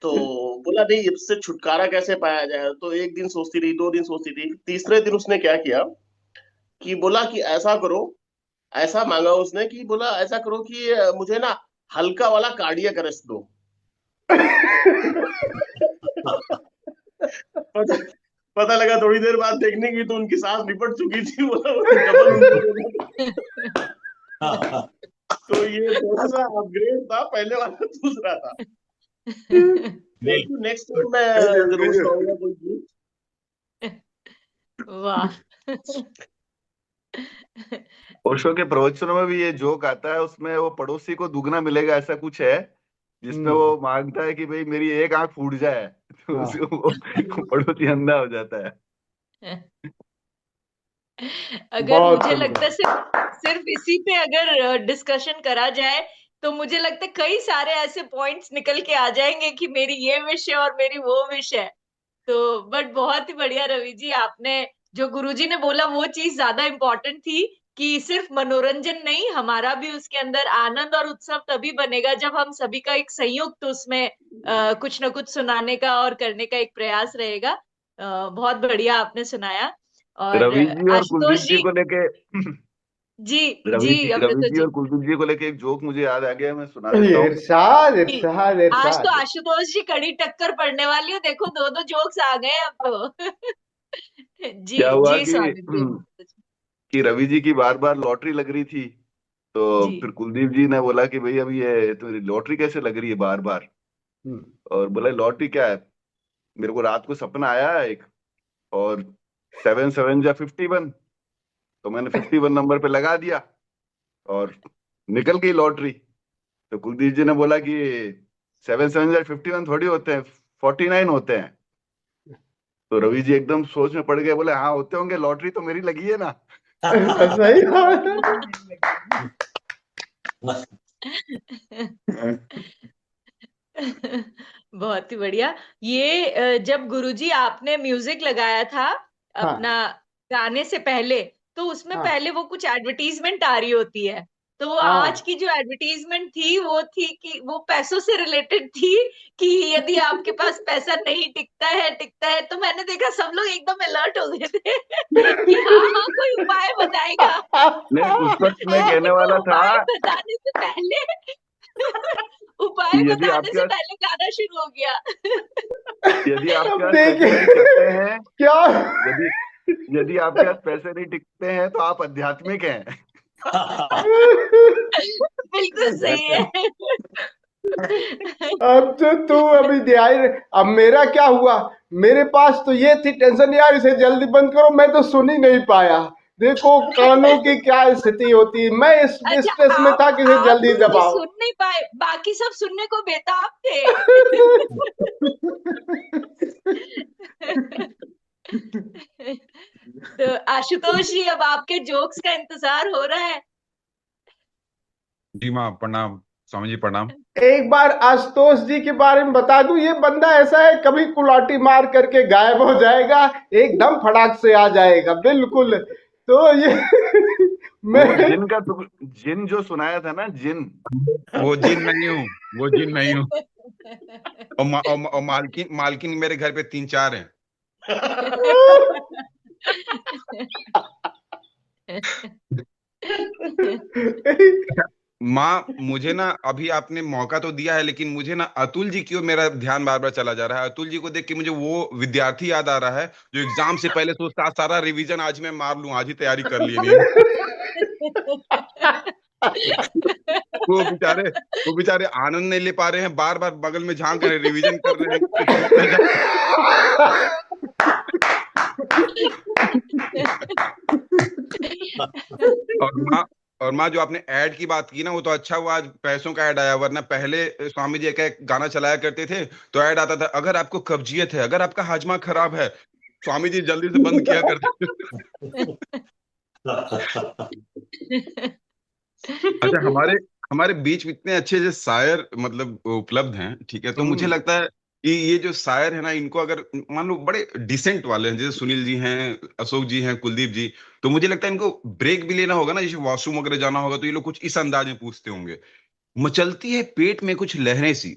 तो बोला, नहीं इससे छुटकारा कैसे पाया जाए? तो एक दिन सोचती रही, 2 दिन सोचती रही, तीसरे दिन उसने क्या किया कि बोला कि ऐसा करो, ऐसा मांगा उसने कि बोला ऐसा करो कि मुझे ना हल्का वाला कार्डियक अरेस्ट दो। पता, पता लगा थोड़ी देर बाद देखने की तो उनकी सांस निपट चुकी थी। बोला डबल उनको देना था। तो ये थोड़ा सा अपग्रेड था, पहले वाला दूसरा था। नेक्स्ट टाइम मैं जरूर सुनाऊंगा कोई गीत। वाह। ओशो के प्रवचनों में भी ये जोक आता है, उसमें वो पड़ोसी को दुगना मिलेगा ऐसा कुछ है, जिसमें वो मांगता है कि भाई मेरी एक आंख फूट जाए, तो उसको वो पड़ोसी अंधा हो जाता है। अगर बहुत मुझे लगता है सुंदर। सिर्फ इसी पे अगर डिस्कशन करा जाए तो मुझे लगता है कई सारे ऐसे पॉइंट्स निकल के आ जाएंगे कि मेरी ये विश है और मेरी वो विश है। तो बट बहुत ही बढ़िया रवि जी, आपने जो गुरुजी ने बोला वो चीज ज्यादा इम्पोर्टेंट थी कि सिर्फ मनोरंजन नहीं, हमारा भी उसके अंदर आनंद और उत्सव तभी बनेगा जब हम सभी का एक संयुक्त उसमें कुछ ना कुछ सुनाने का और करने का एक प्रयास रहेगा। बहुत बढ़िया आपने सुनाया। और रवि जी और आशुतोष कुलदीप जी जी। को लेके जी रवि जी जी अमृता जी। और कुलदीप जी को लेके एक जोक मुझे याद आ गया, मैं सुना ये देता हूँ। इरशाद जी, इरशाद आज तो इरशाद। आशुतोष जी कड़ी टक्कर पड़ने वाली है, देखो दो दो जोक्स आ गए अब तो। जी क्या हुआ जी स्वामी जी अमृता जी। कि रवि जी की बार बार लॉटरी लग रही थी, तो जी फिर कुलदीप जी ने बोला कि भाई अभी ये तुम्हारी लॉटरी कैसे लग रही है बार बार? और बोला लॉटरी क्या है, मेरे को रात को सपना आया है एक, और 7 7 जा 51, तो मैंने 51 नंबर पे लगा दिया और निकल गई लॉटरी। तो कुलदीप जी ने बोला कि 7 7 जा 51 थोड़ी होते हैं, 49 होते हैं। तो रवि जी एकदम सोच में पड़ गए, बोले हाँ होते होंगे, लॉटरी तो मेरी लगी है ना। सही बात है। बहुत ही बढ़िया। ये जब गुरुजी आपने म्यूजिक लगाया था अपना हाँ गाने से पहले, तो उसमें हाँ पहले वो कुछ एडवर्टीजमेंट आ रही होती है। तो वो आज हाँ। की जो एडवर्टीजमेंट थी वो थी कि वो पैसों से रिलेटेड थी कि यदि आपके पास पैसा नहीं टिकता है, तो मैंने देखा सब लोग एकदम अलर्ट हो गए थे कि हाँ हाँ कोई उपाय बताएगा। नहीं, उस वक्त मैं कहने तो वाला था उपाय बताने से पहले कि उपाय यदि बताने आपके से पास पहले गाना शुरू हो गया। यदि आपके अब पास पैसे देखिए नहीं टिकते हैं, क्या यदि यदि आपके पास पैसे नहीं टिकते हैं तो आप आध्यात्मिक हैं। बिल्कुल सही है। अब तो तू अभी ध्यान, अब मेरा क्या हुआ, मेरे पास तो ये थी टेंशन यार इसे जल्दी बंद करो, मैं तो सुन ही नहीं पाया। देखो कानों की क्या स्थिति होती है, मैं इस अच्छा, स्ट्रेस में था कि इसे आप जल्दी गुरुजी दबाओ। सुन नहीं पाए, बाकी सब सुनने को बेताब थे। तो आशुतोष जी, अब आपके जोक्स का इंतजार हो रहा है। जी माँ प्रणाम, स्वामी जी प्रणाम। एक बार आशुतोष जी के बारे में बता दूं, ये बंदा ऐसा है कभी कुलाटी मार करके गायब हो जाएगा, एकदम फटाक से आ जाएगा बिल्कुल। तो ये मैं वो जिन जो सुनाया था ना, जिन, वो जिन नहीं हूँ, वो जिन नहीं हूँ। और मालकिन मालकिन मेरे घर पे 3-4 हैं। माँ मुझे ना अभी आपने मौका तो दिया है, लेकिन मुझे ना अतुल जी की ओर मेरा ध्यान बार बार चला जा रहा है। अतुल जी को देख के मुझे वो विद्यार्थी याद आ रहा है जो एग्जाम से पहले सोचता सारा रिवीजन आज मैं मार लूं, आज ही तैयारी कर लिए नहीं। वो बेचारे वो बेचारे आनंद नहीं ले पा रहे हैं, बार बार बगल में झांक रहे, रिवीजन कर रहे हैं, कुछ छूट ना जाए। और माँ जो आपने ऐड की बात की ना, वो तो अच्छा हुआ आज पैसों का ऐड आया, वरना पहले स्वामी जी का एक गाना चलाया करते थे तो ऐड आता था, अगर आपको कब्जियत है, अगर आपका हाजमा खराब है, स्वामी जी जल्दी से बंद किया करते थे। अच्छा, हमारे बीच में इतने अच्छे अच्छे शायर मतलब उपलब्ध हैं, ठीक है, तो मुझे लगता है कि ये जो शायर है ना, इनको अगर मान लो बड़े डिसेंट वाले हैं, जैसे सुनील जी हैं, अशोक जी हैं, कुलदीप जी, तो मुझे लगता है इनको ब्रेक भी लेना होगा ना, जैसे वॉशरूम वगैरह जाना होगा, तो ये लोग कुछ इस अंदाज में पूछते होंगे, मचलती है पेट में कुछ लहरें सी,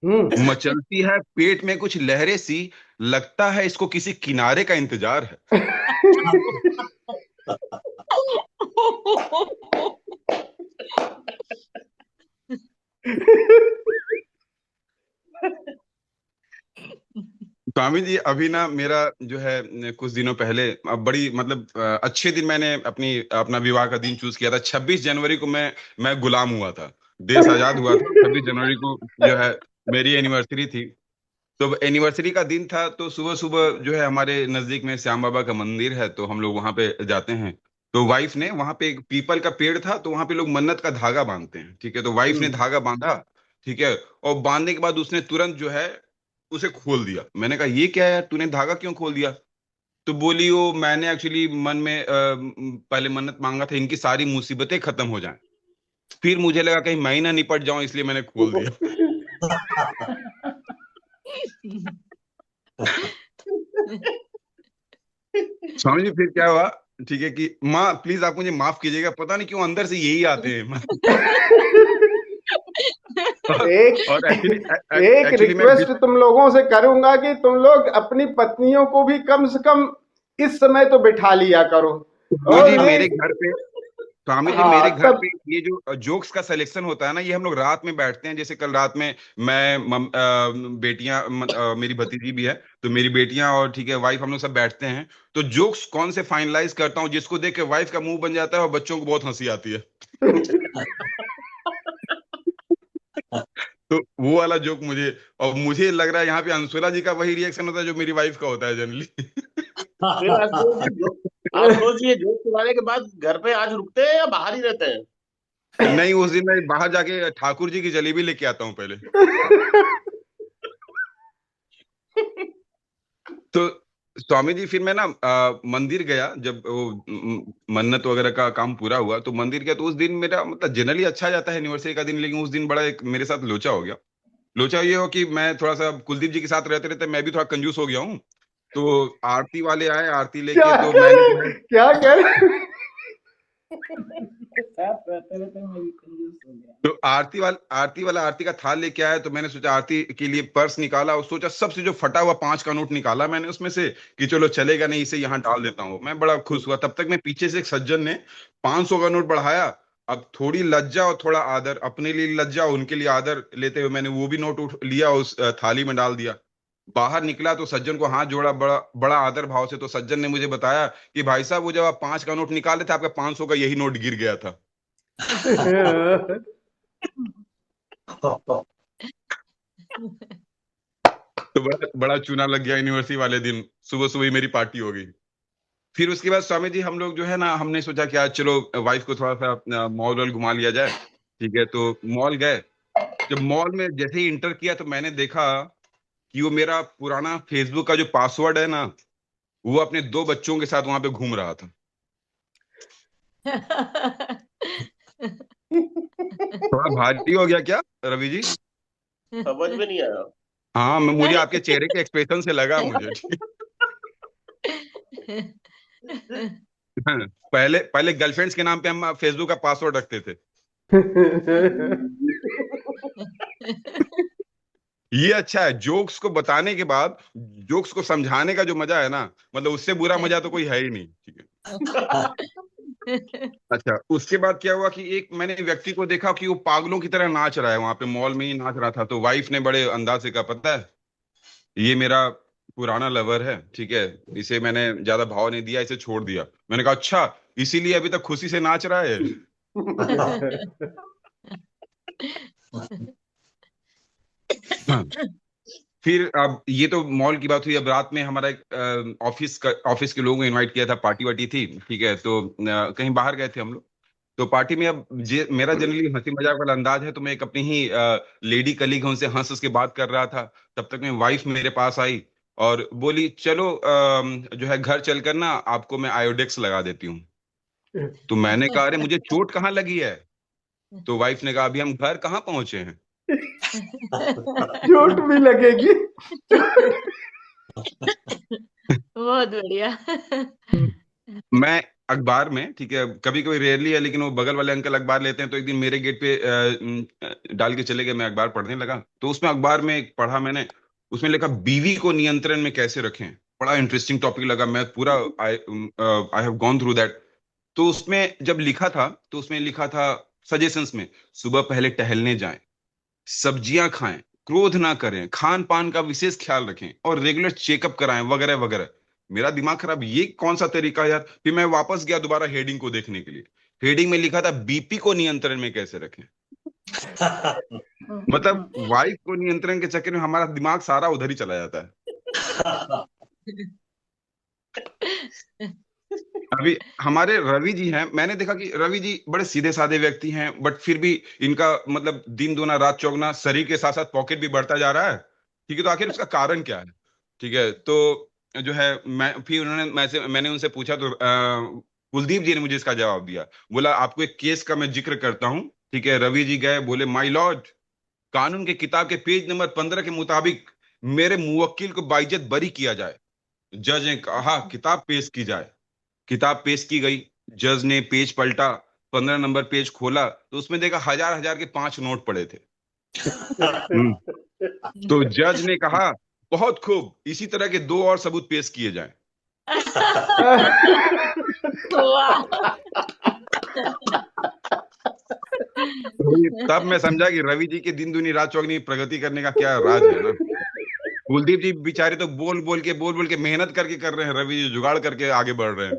मचलती है पेट में कुछ लहरें सी, लगता है इसको किसी किनारे का इंतजार है। स्वामी जी अभी ना मेरा जो है कुछ दिनों पहले, अब बड़ी मतलब अच्छे दिन मैंने अपना विवाह का दिन चूज किया था। 26 जनवरी को मैं गुलाम हुआ था, देश आजाद हुआ था। 26 जनवरी को जो है मेरी एनिवर्सरी थी। तो एनिवर्सरी का दिन था, तो सुबह सुबह जो है हमारे नजदीक में श्याम बाबा का मंदिर है, तो हम लोग वहां पे जाते हैं। तो वाइफ ने वहां पे एक पीपल का पेड़ था, तो वहां पे लोग मन्नत का धागा बांधते हैं, ठीक है, तो वाइफ ने धागा बांधा, ठीक है, और बांधने के बाद उसने तुरंत जो है उसे खोल दिया। मैंने कहा ये क्या है यार, तूने धागा क्यों खोल दिया? तो बोली वो मैंने एक्चुअली मन में पहले मन्नत मांगा था इनकी सारी मुसीबतें खत्म हो जाएं, फिर मुझे लगा कहीं मैं ही ना निपट जाऊं, इसलिए मैंने खोल दिया। स्वामी जी फिर क्या हुआ, ठीक है, कि माँ प्लीज आप मुझे माफ कीजिएगा, पता नहीं क्यों अंदर से यही आते हैं। और एक एक्चुअली रिक्वेस्ट तुम लोगों से करूंगा कि तुम लोग अपनी पत्नियों को भी कम से कम इस समय तो बिठा लिया करो। और मेरे घर पे स्वामी जी, मेरे घर सब पे ये जो जोक्स का सिलेक्शन होता है ना, ये हम लोग रात में बैठते हैं। जैसे कल रात में बेटियां, मेरी भतीजी भी है, तो मेरी बेटियां और ठीक है वाइफ, हम लोग सब बैठते हैं, तो जोक्स कौन से फाइनलाइज करता हूँ जिसको देख के वाइफ का मुंह बन जाता है और बच्चों को बहुत हंसी आती है। तो वो वाला जोक मुझे, और मुझे लग रहा है यहाँ पे अंशुला जी का वही रिएक्शन होता है जो मेरी वाइफ का होता है जनरली। फिर आशुतोष जी ये जोक सुनाने के बाद घर पे आज रुकते हैं या बाहर ही रहते हैं? नहीं, उस दिन मैं बाहर जाके ठाकुर जी की जलेबी लेके आता हूँ पहले। तो स्वामी जी फिर मैं ना मंदिर गया, जब वो मन्नत वगैरह का काम पूरा हुआ तो मंदिर गया, तो उस दिन मेरा मतलब जनरली अच्छा जाता है एनिवर्सरी का दिन, लेकिन उस दिन बड़ा एक मेरे साथ लोचा हो गया। लोचा ये हो कि मैं थोड़ा सा कुलदीप जी के साथ रहते रहते मैं भी थोड़ा कंजूस हो गया हूँ। तो आरती वाले आए, आरती लेके, तो मैंने क्या कर तो आरती वाला आरती का थाल लेके आया, तो मैंने सोचा आरती के लिए पर्स निकाला और सोचा सबसे जो फटा हुआ 5 का नोट निकाला मैंने उसमें से, कि चलो चलेगा नहीं, इसे यहाँ डाल देता हूँ। मैं बड़ा खुश हुआ, तब तक मैं पीछे से एक सज्जन ने 500 का नोट बढ़ाया। अब थोड़ी लज्जा और थोड़ा आदर, अपने लिए लज्जा उनके लिए आदर लेते हुए मैंने वो भी नोट लिया, उस थाली में डाल दिया। बाहर निकला तो सज्जन को हाथ जोड़ा बड़ा बड़ा आदर भाव से। तो सज्जन ने मुझे बताया कि भाई साहब, वो जब आप 5 का नोट निकाले थे, आपका 500 का यही नोट गिर गया था। तो बड़ा चूना लग गया यूनिवर्सिटी वाले दिन। सुबह सुबह ही मेरी पार्टी हो गई। फिर उसके बाद स्वामी जी, हम लोग जो है ना, हमने सोचा कि आज चलो वाइफ को थोड़ा सा मॉल वॉल घुमा लिया जाए। ठीक है, तो मॉल गए। जब मॉल में जैसे ही इंटर किया तो मैंने देखा कि वो मेरा पुराना फेसबुक का जो पासवर्ड है ना, वो अपने 2 बच्चों के साथ वहां पे घूम रहा था। थोड़ा भारी हो गया क्या रवि जी? समझ में नहीं आया। हाँ, मुझे आपके चेहरे के एक्सप्रेशन से लगा मुझे। पहले पहले गर्लफ्रेंड्स के नाम पे हम फेसबुक का पासवर्ड रखते थे। ये अच्छा है, जोक्स को बताने के बाद जोक्स को समझाने का जो मजा है ना, मतलब उससे बुरा मजा तो कोई है ही नहीं। ठीक है। अच्छा, उसके बाद क्या हुआ कि एक मैंने व्यक्ति को देखा कि वो पागलों की तरह नाच रहा है, वहां पे मॉल में ही नाच रहा था। तो वाइफ ने बड़े अंदाज से कहा, पता है, ये मेरा पुराना लवर है, ठीक है, इसे मैंने ज्यादा भाव नहीं दिया, इसे छोड़ दिया। मैंने कहा, अच्छा, इसीलिए अभी तक खुशी से नाच रहा है। हाँ। फिर अब ये तो मॉल की बात हुई। अब रात में हमारा एक ऑफिस के लोगों को इनवाइट किया था, पार्टी वार्टी थी। ठीक है, तो कहीं बाहर गए थे हम लोग। तो पार्टी में अब मेरा जनरली हंसी मजाक वाला अंदाज है, तो मैं एक अपनी ही लेडी कलीग है, उनसे हंस हंस के बात कर रहा था। तब तक मेरी वाइफ मेरे पास आई और बोली, चलो जो है घर चलकर ना आपको मैं आयोडेक्स लगा देती हूँ। तो मैंने कहा, अरे मुझे चोट कहाँ लगी है? तो वाइफ ने कहा, अभी हम घर कहाँ पहुंचे हैं। चोट भी लगेगी। बहुत बढ़िया। मैं अखबार में, ठीक है, कभी कभी रेयरली है, लेकिन वो बगल वाले अंकल अखबार लेते हैं, तो एक दिन मेरे गेट पे डाल के चले गए। मैं अखबार पढ़ने लगा, तो उसमें अखबार में एक पढ़ा मैंने, उसमें लिखा, बीवी को नियंत्रण में कैसे रखें। बड़ा इंटरेस्टिंग टॉपिक लगा। मैं पूरा I have gone through that. तो उसमें जब लिखा था, तो उसमें लिखा था सजेशंस में, सुबह पहले टहलने जाएं, सब्जियां खाएं, क्रोध ना करें, खान पान का विशेष ख्याल रखें और रेगुलर चेकअप कराएं, वगैरह वगैरह। मेरा दिमाग खराब, ये कौन सा तरीका है यार। फिर मैं वापस गया दोबारा हेडिंग को देखने के लिए। हेडिंग में लिखा था, बीपी को नियंत्रण में कैसे रखें। मतलब वाइफ को नियंत्रण के चक्कर में हमारा दिमाग सारा उधर ही चला जाता है। अभी हमारे रवि जी हैं, मैंने देखा कि रवि जी बड़े सीधे साधे व्यक्ति हैं, बट फिर भी इनका मतलब दिन दूना रात चौगुना, शरीर के साथ साथ पॉकेट भी बढ़ता जा रहा है। ठीक है, तो आखिर उसका कारण क्या है? ठीक है, तो जो है मैंने उनसे पूछा, तो कुलदीप जी ने मुझे इसका जवाब दिया। बोला, आपको एक केस का मैं जिक्र करता हूँ। ठीक है, रवि जी गए, बोले, माय लॉर्ड, कानून के किताब के पेज नंबर 15 के मुताबिक मेरे मुवक्किल को बाइज्जत बरी किया जाए। जज ने कहा, किताब पेश की जाए। किताब पेश की गई। जज ने पेज पलटा, 15 नंबर पेज खोला, तो उसमें देखा 1000 के 5 नोट पड़े थे। तो जज ने कहा, बहुत खूब, इसी तरह के 2 और सबूत पेश किए जाएं। तब मैं समझा कि रवि जी के दिन दुनी रात चौगनी प्रगति करने का क्या राज है ना। कुलदीप जी बेचारे तो बोल बोल के मेहनत करके कर रहे हैं, रवि जी जुगाड़ करके आगे बढ़ रहे हैं।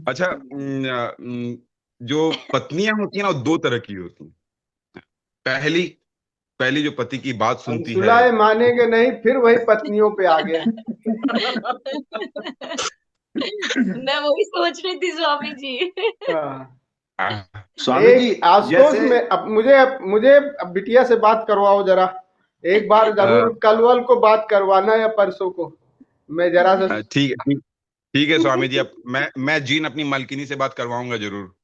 अच्छा, जो पत्नियां होती हैं ना, वो 2 तरह की होती हैं। पहली पहली जो पति की बात हम सुनती है। सुलाए मानेंगे नहीं, फिर वही पत्नियों पे आ गए। मैं वही सोच रही थी स्वामी जी। स्वामी जी, एक आशुतोष में अब मुझे अब बिटिया से बात करवाओ जरा। एक बार जरूर कल वल को बात करवाना या परसों को। मैं जरा सा ठीक है स्वामी जी, अब मैं जीन अपनी मालकिनी से बात करवाऊंगा जरूर।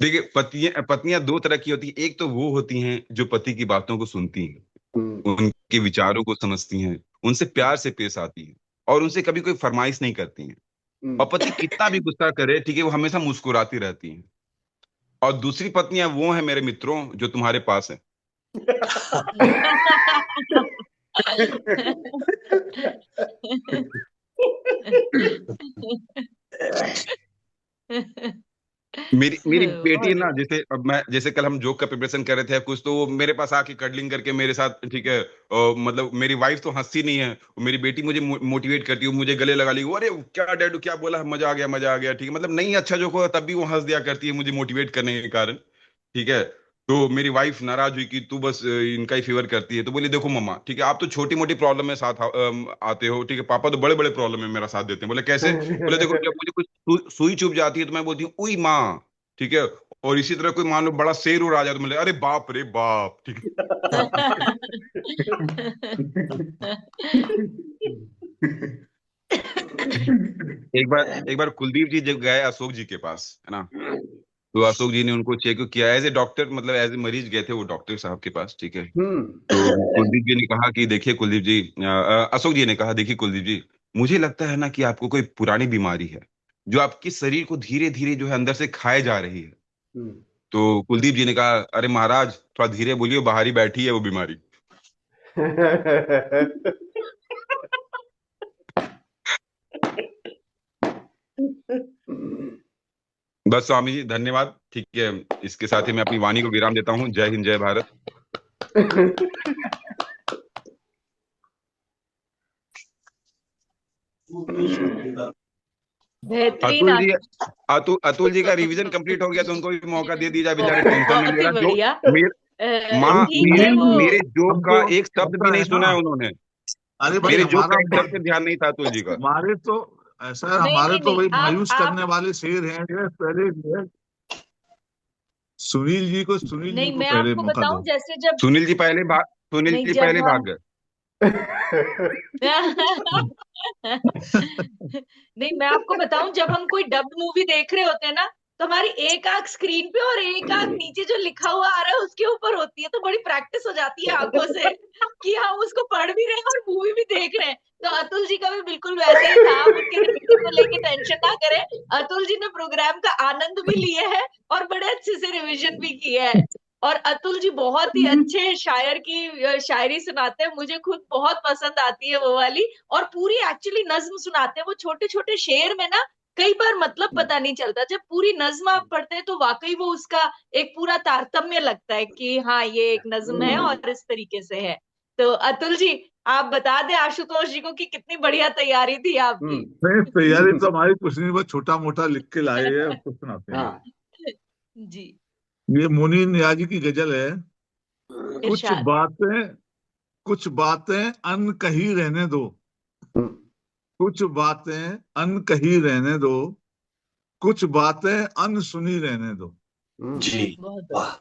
देखिए, पत्नियां 2 तरह की होती हैं। एक तो वो होती हैं जो पति की बातों को सुनती हैं, उनके विचारों को समझती हैं, उनसे प्यार से पेश आती हैं और उनसे कभी कोई फरमाइश नहीं करती हैं। और पति कितना भी गुस्सा करे, ठीक है, वो हमेशा मुस्कुराती रहती हैं। और दूसरी पत्नियां वो हैं मेरे मित्रों, जो तुम्हारे पास है। मेरी बेटी है बहुत ना, जैसे अब मैं, जैसे कल हम जोक का प्रिपरेशन कर रहे थे कुछ, तो वो मेरे पास आके कडलिंग करके मेरे साथ, ठीक है, मतलब मेरी वाइफ तो हंसती नहीं है, मेरी बेटी मुझे मोटिवेट करती है, मुझे गले लगा ली, अरे क्या डैडू क्या बोला, मजा आ गया मजा आ गया, ठीक है, मतलब नहीं अच्छा जोक होगा तब भी वो हंस दिया करती है मुझे मोटिवेट करने के कारण, ठीक है। तो मेरी वाइफ नाराज हुई कि तू बस इनका ही फेवर करती है, तो बोली देखो मम्मा, ठीक है, आप तो छोटी मोटी प्रॉब्लम में साथ आते हो, ठीक है, पापा तो बड़े बड़े प्रॉब्लम में मेरा साथ देते हैं। बोले कैसे? बोले देखो, जब मुझे कुछ सुई चुभ जाती है तो मैं बोलती हूँ उई माँ, ठीक है, और इसी तरह कोई मान लो बड़ा शेर उड़ आ जाए तो बोले अरे बाप रे बाप, ठीक है। एक बार कुलदीप जी जब गए अशोक जी के पास, है ना, तो अशोक जी ने उनको चेक किया एज ए डॉक्टर, मतलब एज ए मरीज गए थे वो डॉक्टर साहब के पास, ठीक है। तो कुलदीप जी ने कहा कि देखिए कुलदीप जी, अशोक जी ने कहा देखिए कुलदीप जी, मुझे लगता है ना कि आपको कोई पुरानी बीमारी है जो आपके शरीर को धीरे धीरे जो है अंदर से खाए जा रही है। तो कुलदीप जी ने कहा अरे महाराज थोड़ा धीरे बोलिए, बाहर ही बैठी है वो बीमारी। बस स्वामी जी धन्यवाद, ठीक है, इसके साथ ही मैं अपनी वाणी को विराम देता हूँ। जय हिंद जय भारत। बेहतरीन अतुल जी, अतुल जी का रिवीजन कंप्लीट हो गया तो उनको भी मौका दे दिया, बेचारे टेंशन में। बहुत ही मेरा जो बढ़िया। माँ, ठीक मेरे है वो मेरे जोक का हमको एक शब्द भी लगता नहीं है सुना ना, है उन्होंने, अरे भाई मेरे जोक हमारा का एक शब्द पे ध्यान नहीं था अतुल जी का। हमारे तो ऐसा है, नहीं हमारे नहीं तो नहीं भाई आप मायूस करने वाले शेर हैं। ये पहले जो है, सुनील जी नहीं को मैं पहले आपको मौका बताऊं दो। जैसे जब सुनील जी पहले भाग सुनील नहीं जी जब पहले हम भाग गए। नहीं मैं आपको बताऊं जब हम कोई डब्ड मूवी देख रहे होते हैं ना, तो हमारी एक आंख स्क्रीन पे और एक आंख नीचे जो लिखा हुआ आ रहा है उसके ऊपर होती है, तो बड़ी प्रैक्टिस हो जाती है आंखों से कि हम उसको पढ़ भी रहे हैं और मूवी भी देख रहे हैं। तो अतुल जी का भी बिल्कुल वैसा ही था, आप उनके रिवीजन को लेके टेंशन ना करें। अतुल जी ने प्रोग्राम का आनंद भी लिया है और बड़े अच्छे से रिवीजन भी किया है। और अतुल जी बहुत ही अच्छे शायर की शायरी सुनाते हैं, मुझे खुद बहुत पसंद आती है वो वाली। और पूरी एक्चुअली नज्म सुनाते हैं, वो छोटे छोटे शेर में ना कई बार मतलब पता नहीं चलता, जब पूरी नज्म आप पढ़ते हैं तो वाकई वो उसका एक पूरा तारतम्य लगता है कि हाँ ये एक नज्म है और इस तरीके से है। तो अतुल जी आप बता दें आशुतोष जी को कि कितनी बढ़िया तैयारी थी आपकी। नहीं, तैयारी तो हमारी कुछ नहीं, बस छोटा मोटा लिख के लाए हैं, उसको सुनाते हैं। हाँ, जी ये मुनी नियाजी की गजल है। कुछ इरशाद। बातें कुछ बातें अनकही रहने दो, कुछ बातें अनकही रहने दो, कुछ बातें अनसुनी रहने दो। जी बहुत वाह।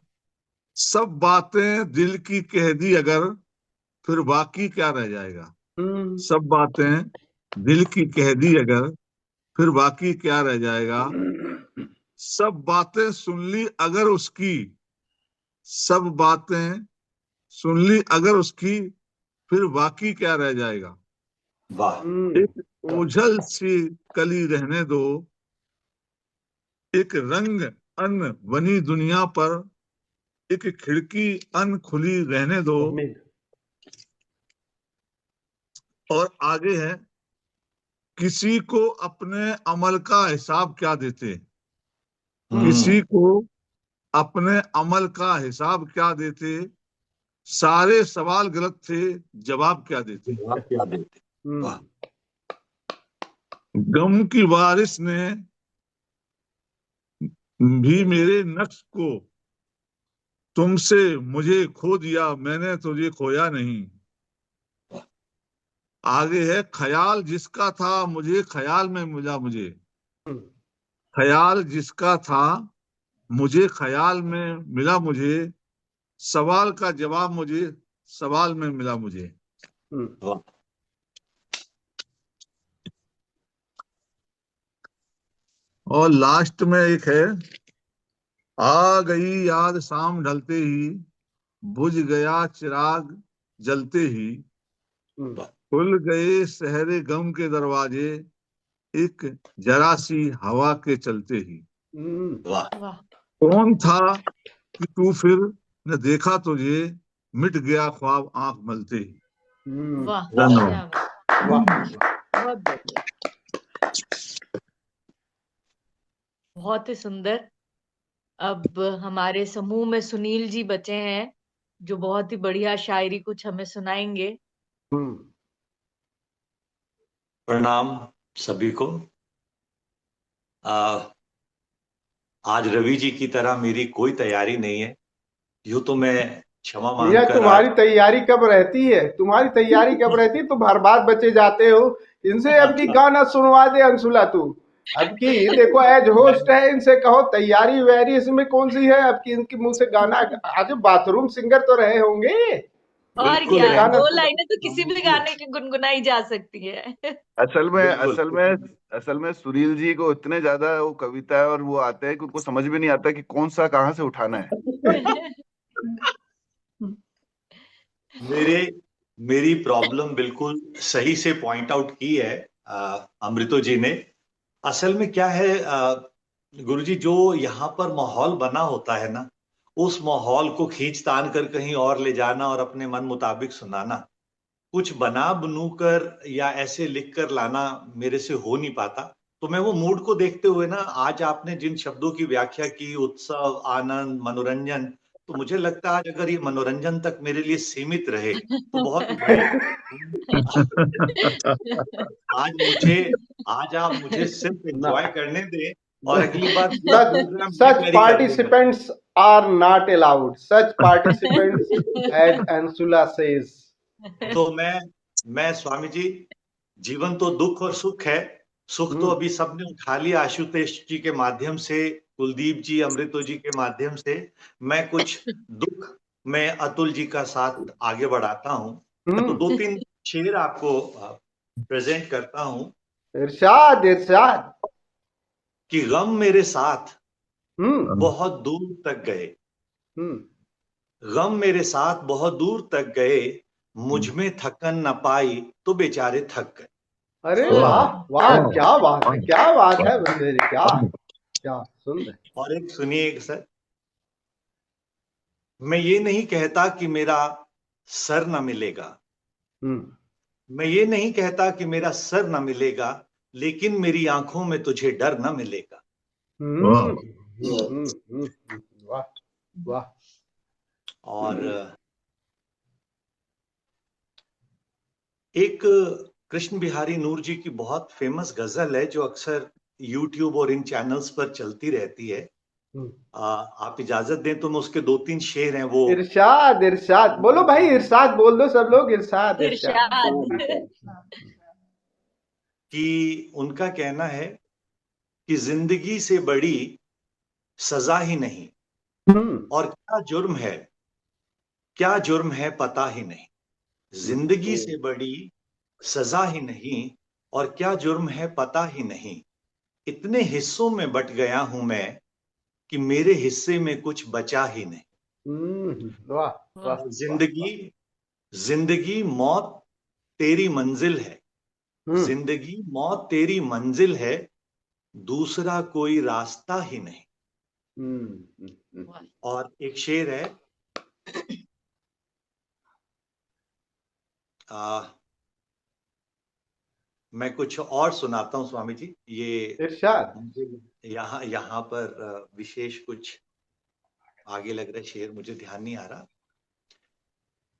सब बातें दिल की कह दी अगर, फिर बाकी क्या रह जाएगा। सब बातें दिल की कह दी अगर, फिर बाकी क्या रह जाएगा। सब बातें सुन ली अगर उसकी, सब बातें सुन ली अगर उसकी, फिर बाकी क्या रह जाएगा। वाह एक ओझल सी कली रहने दो, एक रंग अन बनी दुनिया पर, एक खिड़की अन खुली रहने दो। और आगे है, किसी को अपने अमल का हिसाब क्या देते, किसी को अपने अमल का हिसाब क्या देते, सारे सवाल गलत थे जवाब क्या देते। जवाब क्या देते। वाह गम की बारिश ने भी मेरे नक्श को, तुमसे मुझे खो दिया मैंने तुझे खोया नहीं। आगे है, ख्याल जिसका था मुझे ख्याल में मिला मुझे, ख्याल जिसका था मुझे ख्याल में मिला मुझे, सवाल का जवाब मुझे सवाल में मिला मुझे। वाह और लास्ट में एक है, आ गई याद शाम ढलते ही, बुझ गया चिराग जलते ही, खुल गए शहरे गम के दरवाजे, एक जरा सी हवा के चलते ही। वाह वाह कौन था कि तू फिर न देखा तुझे, मिट गया ख्वाब आंख मलते ही। वाह धन्यवाद। क्या बात, बहुत बढ़िया, बहुत ही सुंदर। अब हमारे समूह में सुनील जी बचे हैं, जो बहुत ही बढ़िया शायरी कुछ हमें सुनाएंगे। प्रणाम सभी को। आज रवि जी की तरह मेरी कोई तैयारी नहीं है, यूं तो मैं क्षमा भैया मांगकर तुम्हारी आज तैयारी कब रहती है? तुम्हारी तैयारी कब रहती है? तुम हर बार बचे जाते हो। इनसे अब की गाना सुनवा दे अंशुला तू। अब की देखो एज होस्ट है, इनसे कहो तैयारी वैयारी इसमें कौन सी है? अब की इनके मुंह से गाना, आज बाथरूम सिंगर तो रहे होंगे ये। और बिल्कुल क्या, गाना 2 लाइनें तो किसी भी गाने की गुनगुनाई जा सकती है। असल में सुनील जी को इतने ज्यादा वो कविता है और वो आते हैं कि उनको समझ में नहीं आता कि कौन सा कहाँ से उठाना है। मेरी प्रॉब्लम बिल्कुल सही से पॉइंट आउट की है अमृतो जी ने। असल में क्या है गुरुजी, जो यहाँ पर माहौल बना होता है ना, उस माहौल को खींच तान कर कहीं और ले जाना और अपने मन मुताबिक सुनाना, कुछ बना बनू कर या ऐसे लिख कर लाना मेरे से हो नहीं पाता। तो मैं वो मूड को देखते हुए ना, आज आपने जिन शब्दों की व्याख्या की, उत्सव, आनंद, मनोरंजन, तो मुझे लगता है आज अगर ये मनोरंजन तक मेरे लिए सीमित रहे तो बहुत ही बढ़िया। आज आप मुझे सिर्फ एंजॉय करने दें और अगली बार पूरा programme such participants are not allowed. Such participants, as Ansula says. तो मैं स्वामी जी, जीवन तो दुख और सुख है। सुख तो अभी सबने उठा लिया आशुतोष जी के माध्यम से, कुलदीप जी, अमृतो जी के माध्यम से। मैं कुछ दुख में अतुल जी का साथ आगे बढ़ाता हूँ। तो 2-3 शेर आपको प्रेजेंट करता हूँ। इरशाद इरशाद। कि गम मेरे साथ बहुत दूर तक गए, गम मेरे साथ बहुत दूर तक गए, मुझ में थकन न पाई तो बेचारे थक गए। अरे वाह वाह, क्या बात है, क्या बात है बंदे, क्या क्या सुंदर। और एक सुनिए सर, मैं ये नहीं कहता कि मेरा सर न मिलेगा, मैं ये नहीं कहता कि मेरा सर न मिलेगा, लेकिन मेरी आंखों में तुझे डर न मिलेगा। वाह वाह। और एक कृष्ण बिहारी नूर जी की बहुत फेमस गजल है जो अक्सर YouTube और इन चैनल्स पर चलती रहती है। आप इजाजत दें तो मैं उसके 2-3 शेर हैं वो। इरशाद इरशाद बोलो भाई, इरशाद बोल दो सब लोग, इरशाद इरशाद। कि उनका कहना है कि जिंदगी से बड़ी सजा ही नहीं, और क्या जुर्म है, क्या जुर्म है पता ही नहीं। जिंदगी से बड़ी सजा ही नहीं, और क्या जुर्म है पता ही नहीं। इतने हिस्सों में बट गया हूं मैं कि मेरे हिस्से में कुछ बचा ही नहीं। वाह वाह। जिंदगी मौत तेरी मंजिल है, जिंदगी मौत तेरी मंजिल है, दूसरा कोई रास्ता ही नहीं। और एक शेर है, मैं कुछ और सुनाता हूं स्वामी जी। ये इरशाद। यहाँ पर विशेष कुछ आगे लग रहा है शेर, मुझे ध्यान नहीं आ रहा।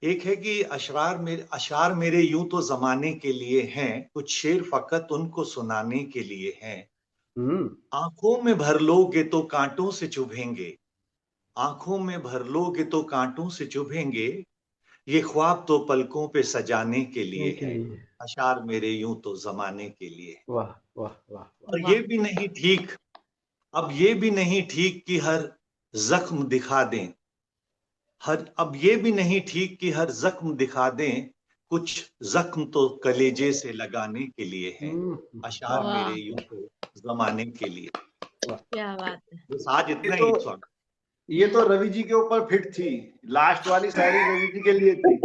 एक है कि अशार मेरे यूं तो जमाने के लिए हैं, कुछ शेर फकत उनको सुनाने के लिए हैं। आंखों में भर लोगे तो कांटों से चुभेंगे, आंखों में भर लोगे तो कांटों से चुभेंगे, ये ख्वाब तो पलकों पे सजाने के लिए है, अशार मेरे यूं तो जमाने के लिए। वाह वाह वाह। और ये भी नहीं ठीक, अब ये भी नहीं ठीक कि हर जख्म दिखा दें, अब ये भी नहीं ठीक कि हर जख्म दिखा दें, कुछ जख्म तो कलेजे से लगाने के लिए है, अशार मेरे यूं तो जमाने के लिए। क्या बात है। बस आज इतना ही स्वामी। ये तो रवि जी के ऊपर फिट थी, लास्ट वाली शायरी रवि जी के लिए थी।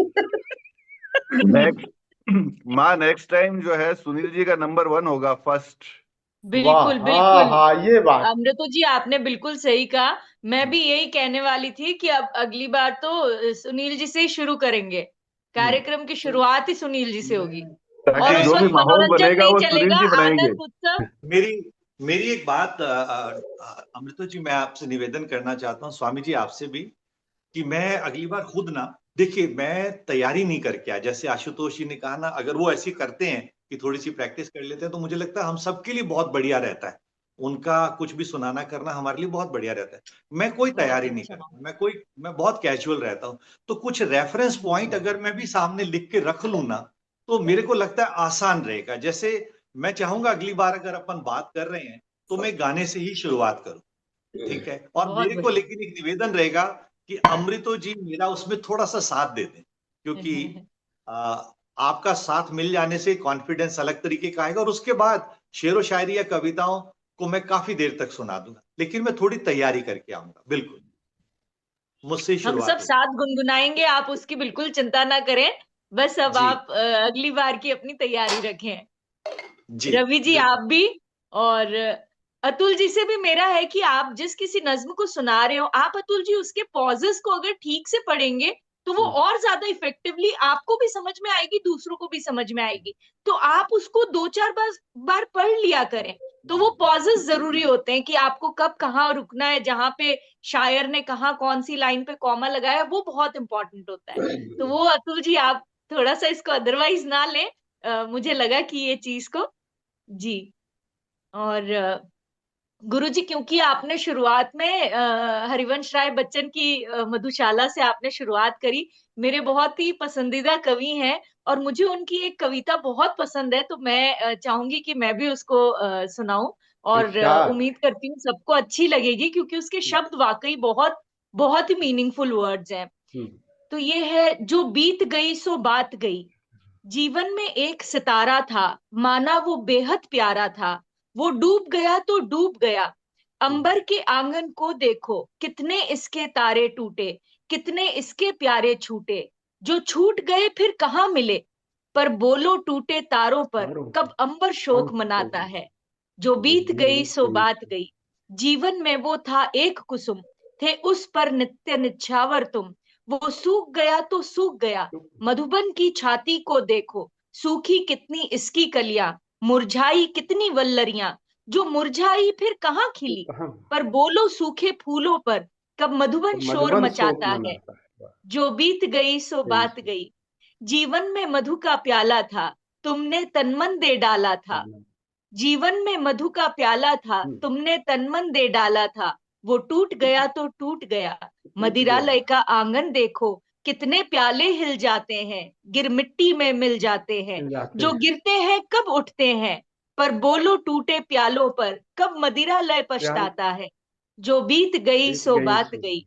नेक्स्ट टाइम जो है सुनील जी का नंबर 1 होगा, फर्स्ट। बिल्कुल बिल्कुल। हाँ ये बात अमृतो जी आपने बिल्कुल सही कहा। मैं भी यही कहने वाली थी कि अब अगली बार तो सुनील जी से ही शुरू करेंगे, कार्यक्रम की शुरुआत ही सुनील जी से होगी, और उस वक्त मनोरंजन नहीं चलेगा, आनंद उत्सव। मेरी एक बात अमृता जी, मैं आपसे निवेदन करना चाहता हूँ, स्वामी जी आपसे भी, कि मैं अगली बार खुद ना, देखिए मैं तैयारी नहीं करके आया, जैसे आशुतोष जी ने कहा ना, अगर वो ऐसी करते हैं कि थोड़ी सी प्रैक्टिस कर लेते हैं तो मुझे लगता है हम सबके लिए बहुत बढ़िया रहता है। उनका कुछ भी सुनाना करना हमारे लिए बहुत बढ़िया रहता है। मैं कोई तैयारी नहीं करता, मैं बहुत कैजुअल रहता हूँ। तो कुछ रेफरेंस पॉइंट अगर मैं भी सामने लिख के रख लूं ना, तो मेरे को लगता है आसान रहेगा। जैसे मैं चाहूंगा अगली बार अगर अपन बात कर रहे हैं तो मैं गाने से ही शुरुआत करूं, ठीक है? और बहुत मेरे को बढ़िया। लेकिन एक निवेदन रहेगा कि अमृतो जी मेरा उसमें थोड़ा सा साथ दे दें, क्योंकि आपका साथ मिल जाने से कॉन्फिडेंस अलग तरीके का आएगा। और उसके बाद शेरो शायरी या कविताओं को मैं काफी देर तक सुना दूंगा, लेकिन मैं थोड़ी तैयारी करके आऊंगा। बिल्कुल मुझसे ही हम शुरुआत सब होगी। साथ गुनगुनाएंगे, आप उसकी बिल्कुल चिंता ना करें। बस अब जी आप अगली बार की अपनी तैयारी रखें। जी रवि जी बिल्कुल। आप भी, और अतुल जी से भी मेरा है कि आप जिस किसी नज्म को सुना रहे हो, आप अतुल जी उसके पॉजेस को अगर ठीक से पढ़ेंगे तो वो और ज्यादा इफेक्टिवली आपको भी समझ में आएगी, दूसरों को भी समझ में आएगी। तो आप उसको 2-4 बार पढ़ लिया करें। तो वो पॉजेस जरूरी होते हैं कि आपको कब कहाँ रुकना है, जहां पे शायर ने कहाँ कौन सी लाइन पे कॉमा लगाया, वो बहुत इंपॉर्टेंट होता है। तो वो अतुल जी आप थोड़ा सा इसको अदरवाइज ना लें। मुझे लगा कि ये चीज को जी। और गुरुजी, क्योंकि आपने शुरुआत में हरिवंश राय बच्चन की मधुशाला से आपने शुरुआत करी, मेरे बहुत ही पसंदीदा कवि हैं और मुझे उनकी एक कविता बहुत पसंद है, तो मैं चाहूंगी कि मैं भी उसको सुनाऊं। और इरशाद। उम्मीद करती हूँ सबको अच्छी लगेगी, क्योंकि उसके शब्द वाकई बहुत बहुत ही मीनिंगफुल वर्ड्स हैं। तो ये है, जो बीत गई सो बात गई। जीवन में एक सितारा था, माना वो बेहद प्यारा था। वो डूब गया तो डूब गया। अंबर के आंगन को देखो, कितने इसके तारे टूटे, कितने इसके प्यारे छूटे। जो छूट गए फिर कहाँ मिले, पर बोलो टूटे तारों पर कब अंबर शोक मनाता है। जो बीत गई सो बात गई। जीवन में वो था एक कुसुम, थे उस पर नित्य निछावर तुम। वो सूख गया तो सूख गया। मधुबन की छाती को देखो, सूखी कितनी इसकी कलियां, मुरझाई कितनी वल्लरियां। जो मुरझाई फिर कहाँ खिली, पर बोलो सूखे फूलों पर कब मधुबन शोर मधुबन शोक मचाता है। मनाता है। जो बीत गई सो बात गई। जीवन में मधु का प्याला था, तुमने तनमन दे डाला था। जीवन में मधु का प्याला था, तुमने तनमन दे डाला था। वो टूट गया तो टूट गया। मदिरालय का आंगन देखो, कितने प्याले हिल जाते हैं, गिर मिट्टी में मिल जाते हैं। जाते जो हैं गिरते हैं कब उठते हैं, पर बोलो टूटे प्यालों पर कब मदिरालय प्याल पछताता है। जो बीत गई बीत सो गई बात सो गई।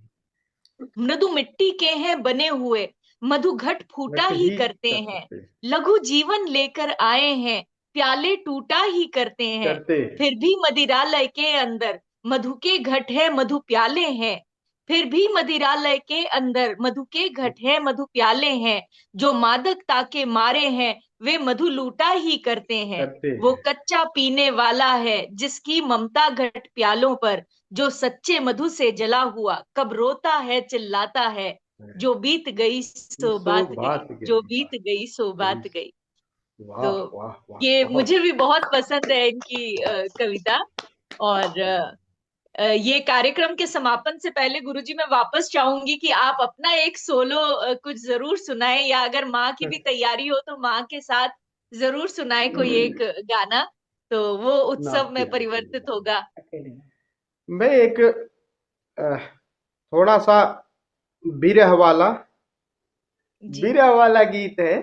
मृदु मिट्टी के हैं बने हुए, मधु घट फूटा घट ही ही करते हैं। करते लघु जीवन लेकर आए हैं, प्याले टूटा ही करते हैं। करते फिर भी मदिरालय के अंदर मधु के घट है, मधु प्याले हैं। फिर भी मदिरालय के अंदर मधु के घट है, मधु प्याले हैं। जो मादकता के मारे हैं, वे मधु लूटा ही करते हैं। करते वो हैं। कच्चा पीने वाला है, जिसकी ममता घट प्यालों पर। जो सच्चे मधु से जला हुआ, कब रोता है चिल्लाता है। जो बीत गई सो सो बात गई, बात जो गई बीत गई सो गई। बात गई। तो वाह वाह वाह, ये बहुत मुझे भी बहुत पसंद है इनकी कविता। और ये कार्यक्रम के समापन से पहले गुरुजी, मैं वापस चाहूंगी कि आप अपना एक सोलो कुछ जरूर सुनाएं, या अगर माँ की भी तैयारी हो तो माँ के साथ जरूर सुनाएं कोई एक गाना, तो वो उत्सव नाट्य में परिवर्तित होगा। मैं एक थोड़ा सा विरह वाला जी विरह वाला गीत है।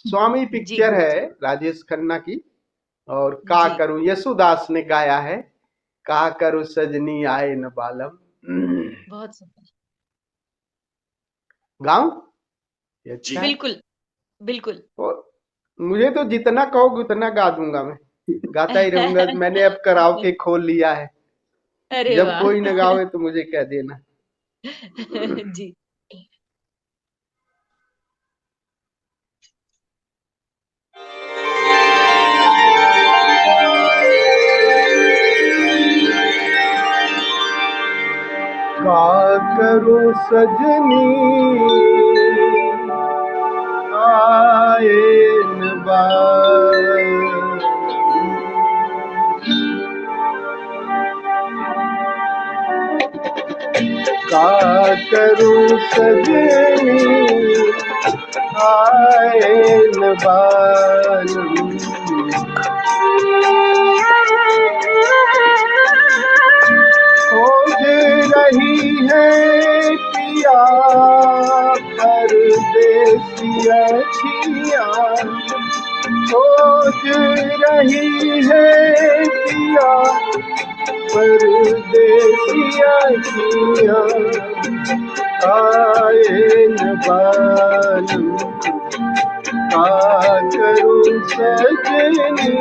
स्वामी जी पिक्चर है राजेश खन्ना की, और का जी। करूं यशुदास ने गाया है। का करूं सजनी आए न बालम। बहुत सुंदर। गाऊं? ये जी अच्छा है। बिल्कुल बिल्कुल। और मुझे तो जितना कहोगे उतना गा दूंगा, मैं गाता ही रहूंगा। मैंने अब कराओके खोल लिया है, अरे जब वाह। कोई न गावे तो मुझे कह देना। जी। का करूं सजनी आए न बालम। का करूं सजनी आए न बालम। खोज रही है पिया परदेसी अखियाँ, खोज रही है पिया परदेसी अखियाँ आए न बालम। का करूं सजनी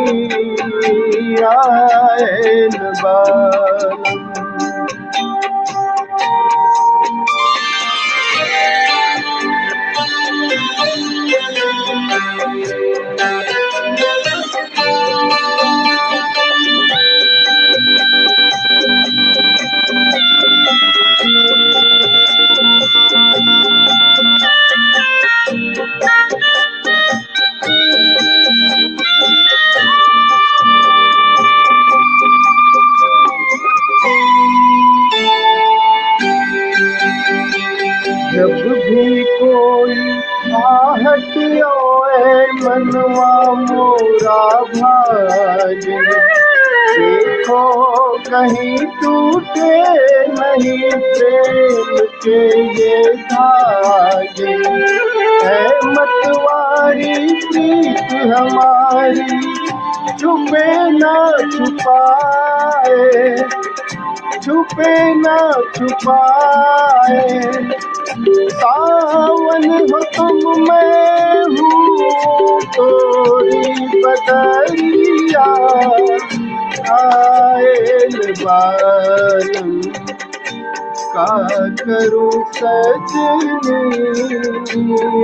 आए न बालम। जब भी कोई आहट आए मनवा मोरा भागे, देखो कहीं टूटे नहीं प्रेम के ये धागे। है मतवारी प्रीत हमारी छुपे ना छुपाए, छुपे ना छुपाए। सावन हो तुम मैं हूँ तोरी बदरिया आए न बालम। का करूं सजनी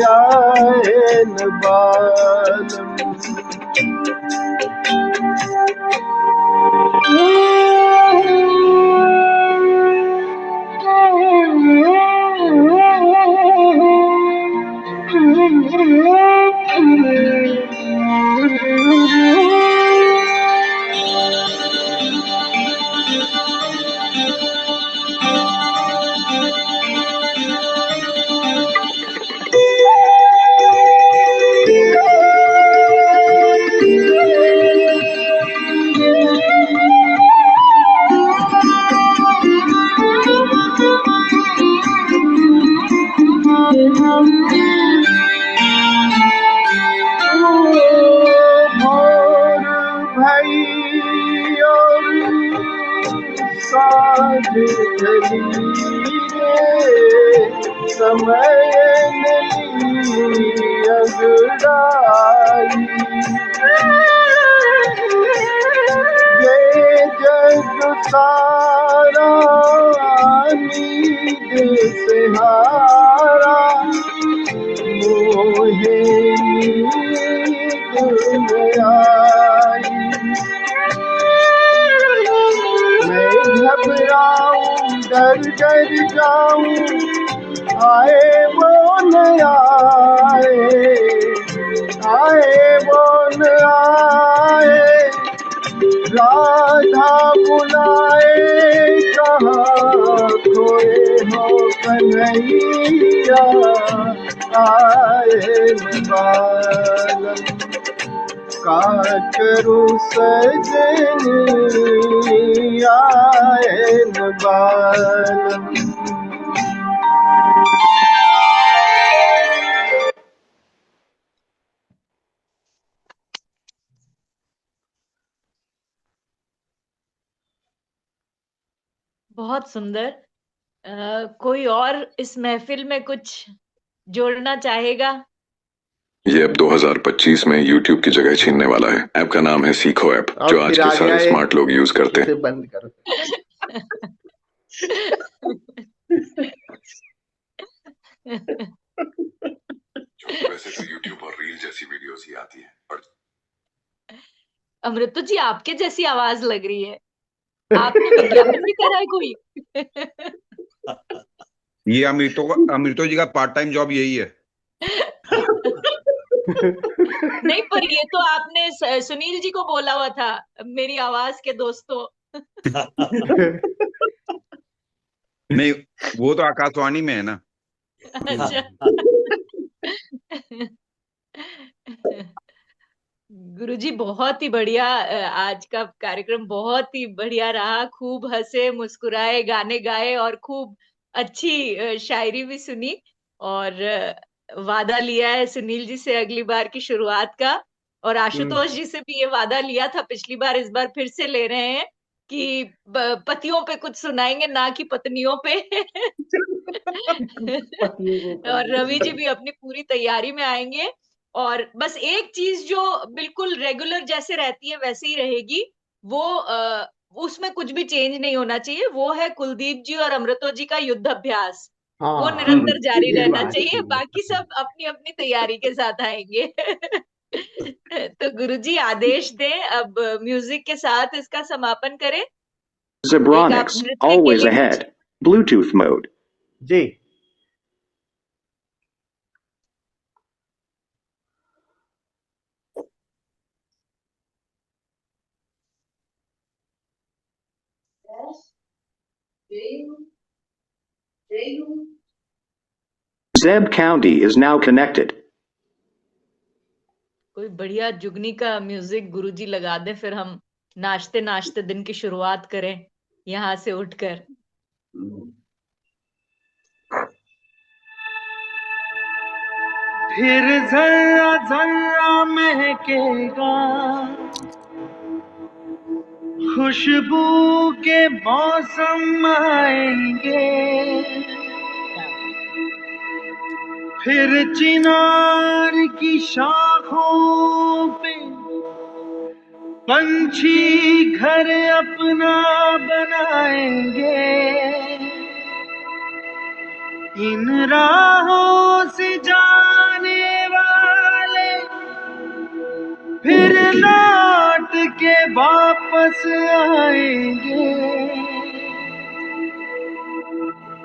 आए न बालम। भोर भई और साँझ ढली रे, समय नली अंगड़ाई। ये जग सारा नींद से हारा, मोहे नींद न आई। मैं घबराऊं डर डर जाऊं आए वो न आए, आए वो न आए। राधा बुलाए कहाँ खोए हो कन्हैया आए न बालम। का करूं सजनी आए न बालम। बहुत सुंदर। कोई और इस महफिल में कुछ जोड़ना चाहेगा? ये अब 2025 में YouTube की जगह छीनने वाला है। ऐप का नाम है सीखो ऐप, जो आज के सारे स्मार्ट लोग यूज करते हैं। बंद करो। वैसे तो YouTube और रील जैसी वीडियोस ही आती है, पर अमृतो जी आपके जैसी आवाज लग रही है। आपने विज्ञापन भी करा है कोई? ये अमृतो जी का पार्ट टाइम जॉब यही है। नहीं, पर ये तो आपने सुनील जी को बोला हुआ था, मेरी आवाज के दोस्तों। नहीं, वो तो आकाशवाणी में है ना। अच्छा। गुरुजी बहुत ही बढ़िया, आज का कार्यक्रम बहुत ही बढ़िया रहा। खूब हंसे, मुस्कुराए, गाने गाए और खूब अच्छी शायरी भी सुनी। और वादा लिया है सुनील जी से अगली बार की शुरुआत का, और आशुतोष जी से भी ये वादा लिया था पिछली बार, इस बार फिर से ले रहे हैं कि पतियों पे कुछ सुनाएंगे, ना कि पत्नियों पे। और रवि जी भी अपनी पूरी तैयारी में आएंगे। और बस एक चीज जो बिल्कुल रेगुलर जैसे रहती है वैसे ही रहेगी, वो उसमें कुछ भी चेंज नहीं होना चाहिए, वो है कुलदीप जी और अमृतो जी का युद्ध अभ्यास। वो हाँ, निरंतर जारी ये रहना बात चाहिए, है। बाकी सब अपनी अपनी तैयारी के साथ आएंगे। तो गुरुजी आदेश दें, अब म्यूजिक के साथ इसका समापन करें। एक आप Zebronics, नृत्य के always लिए कुछ ahead. Bluetooth mode. Ji. Zeb County is now connected. कोई बढ़िया जुगनी का म्यूजिक गुरुजी लगा दे, फिर हम नाचते नाचते दिन की शुरुआत करें यहाँ से उठकर। फिर जर्रा जर्रा महकेगा, खुशबू के मौसम आएंगे, फिर चिनार की शाखों पे पंछी घर अपना बनाएंगे। इन राहों से जाने वाले फिर लौट के वापस आएंगे,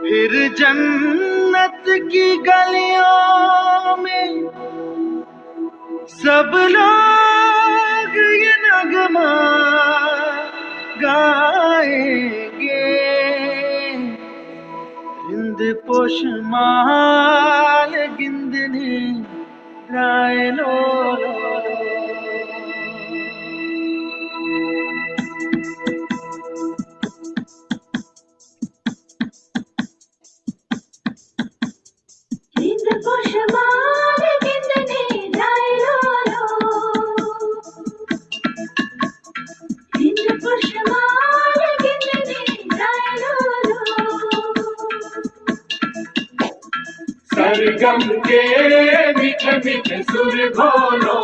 फिर जन्नत की गलियों में सब लोग ये नगमा गाएंगे। हिंद पोशमाल गिंदने राय लो। हिंद पोशमाल गिंदने राय लो, हिंद पोशमाल गिंदने राय लो। सरगम के मीठे मीठे सुर घोलो,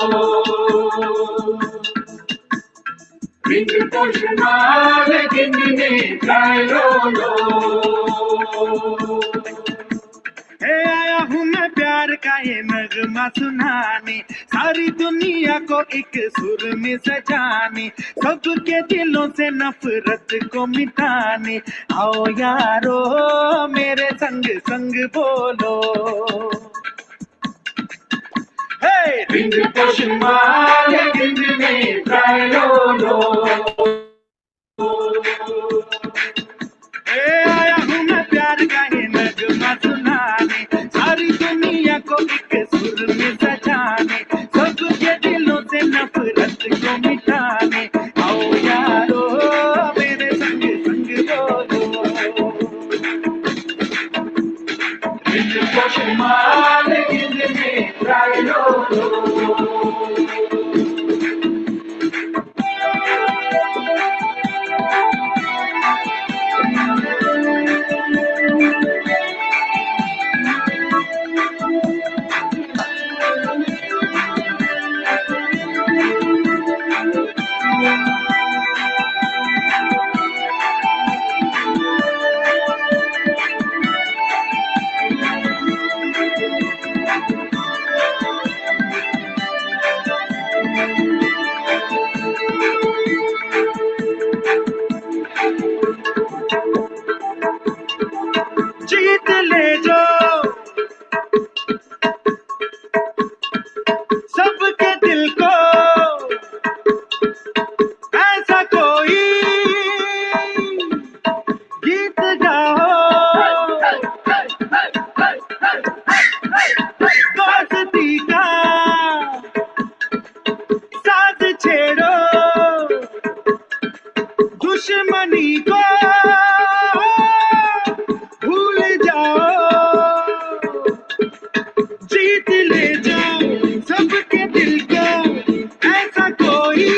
हिंद पोशमाल गिंदने राय लो। आया हूँ मैं प्यार का ये नगमा सुनाने, सारी दुनिया को एक सुर में सजाने, सबके दिलों से नफरत को मिटाने। आओ यारो मेरे संग संग बोलो, हे हिंद पोशमाल गिंदने राय लो। आया हूँ मैं प्यार का ये नगमा सुनाने, सारी दुनिया को एक सुर में सजाने, सबके दिलों से नफरत को मिटाने। आओ यारो मेरे संग संग बोलो, हिंद पोशमाल गिंदने राय लो। जीत ले जो सबके दिल को, ऐसा कोई गीत गाओ दुश्मनी को भूल जाओ, जीत ले जाओ सबके दिल को, ऐसा कोई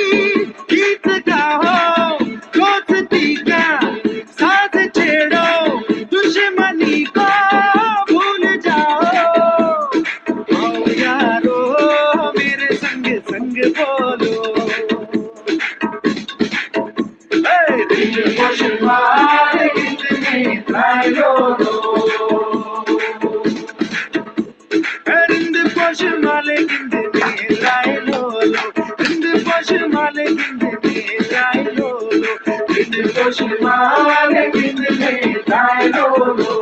गीत गाओ, दोस्ती का साथ छेड़ो, दुश्मनी को भूल जाओ। आओ यारो मेरे संग संग बोलो, दिल को शुमार कितने लायो लो, रिंद पोश माले गिंद में लाए लो लो, रिंद पोश माले गिंद में लाए लो लो, रिंद पोश माले गिंद में लाए लो लो।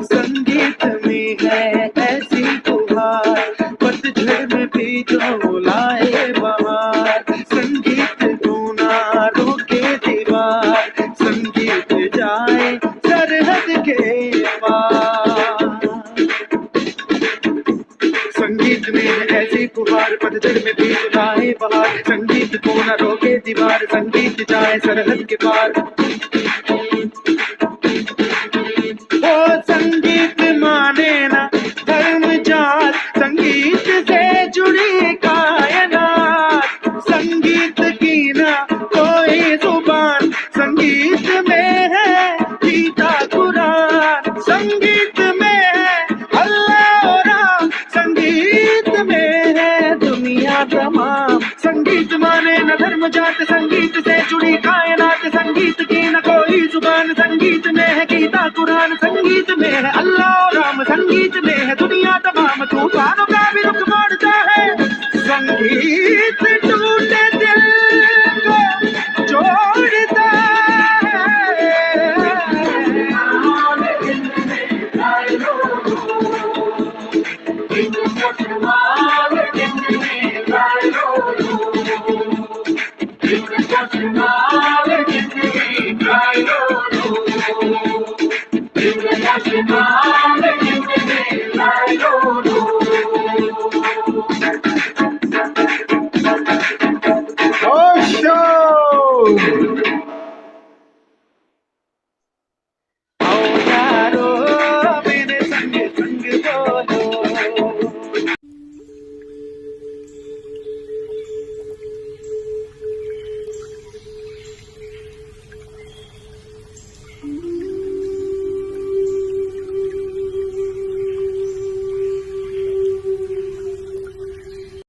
संगीत में है ऐसी फुहार, पतझड़ में भी जो लाए बहार, संगीत को ना रोके दीवार, संगीत जाए सरहद के पार। संगीत में है ऐसी फुहार, पतझड़ में भी जो लाए बहार, संगीत को ना रोके दीवार, संगीत जाए सरहद के पार। ओ संगीत माने ना धर्म जात, संगीत से जुड़ी कायनात, संगीत की ना कोई जुबान, संगीत में है गीता कुरान, संगीत में है अल्लाह और राम, संगीत में है दुनिया तमाम। संगीत माने न धर्म जात, संगीत से जुड़ी कायनात, संगीत की न कोई जुबान, संगीत में है गीता कुरान, संगीत में है अल्लाह और राम, संगीत में है दुनिया तमाम। तूफानों का भी रुख मोड़ता है संगीत, टूटे दिल को जोड़ता है।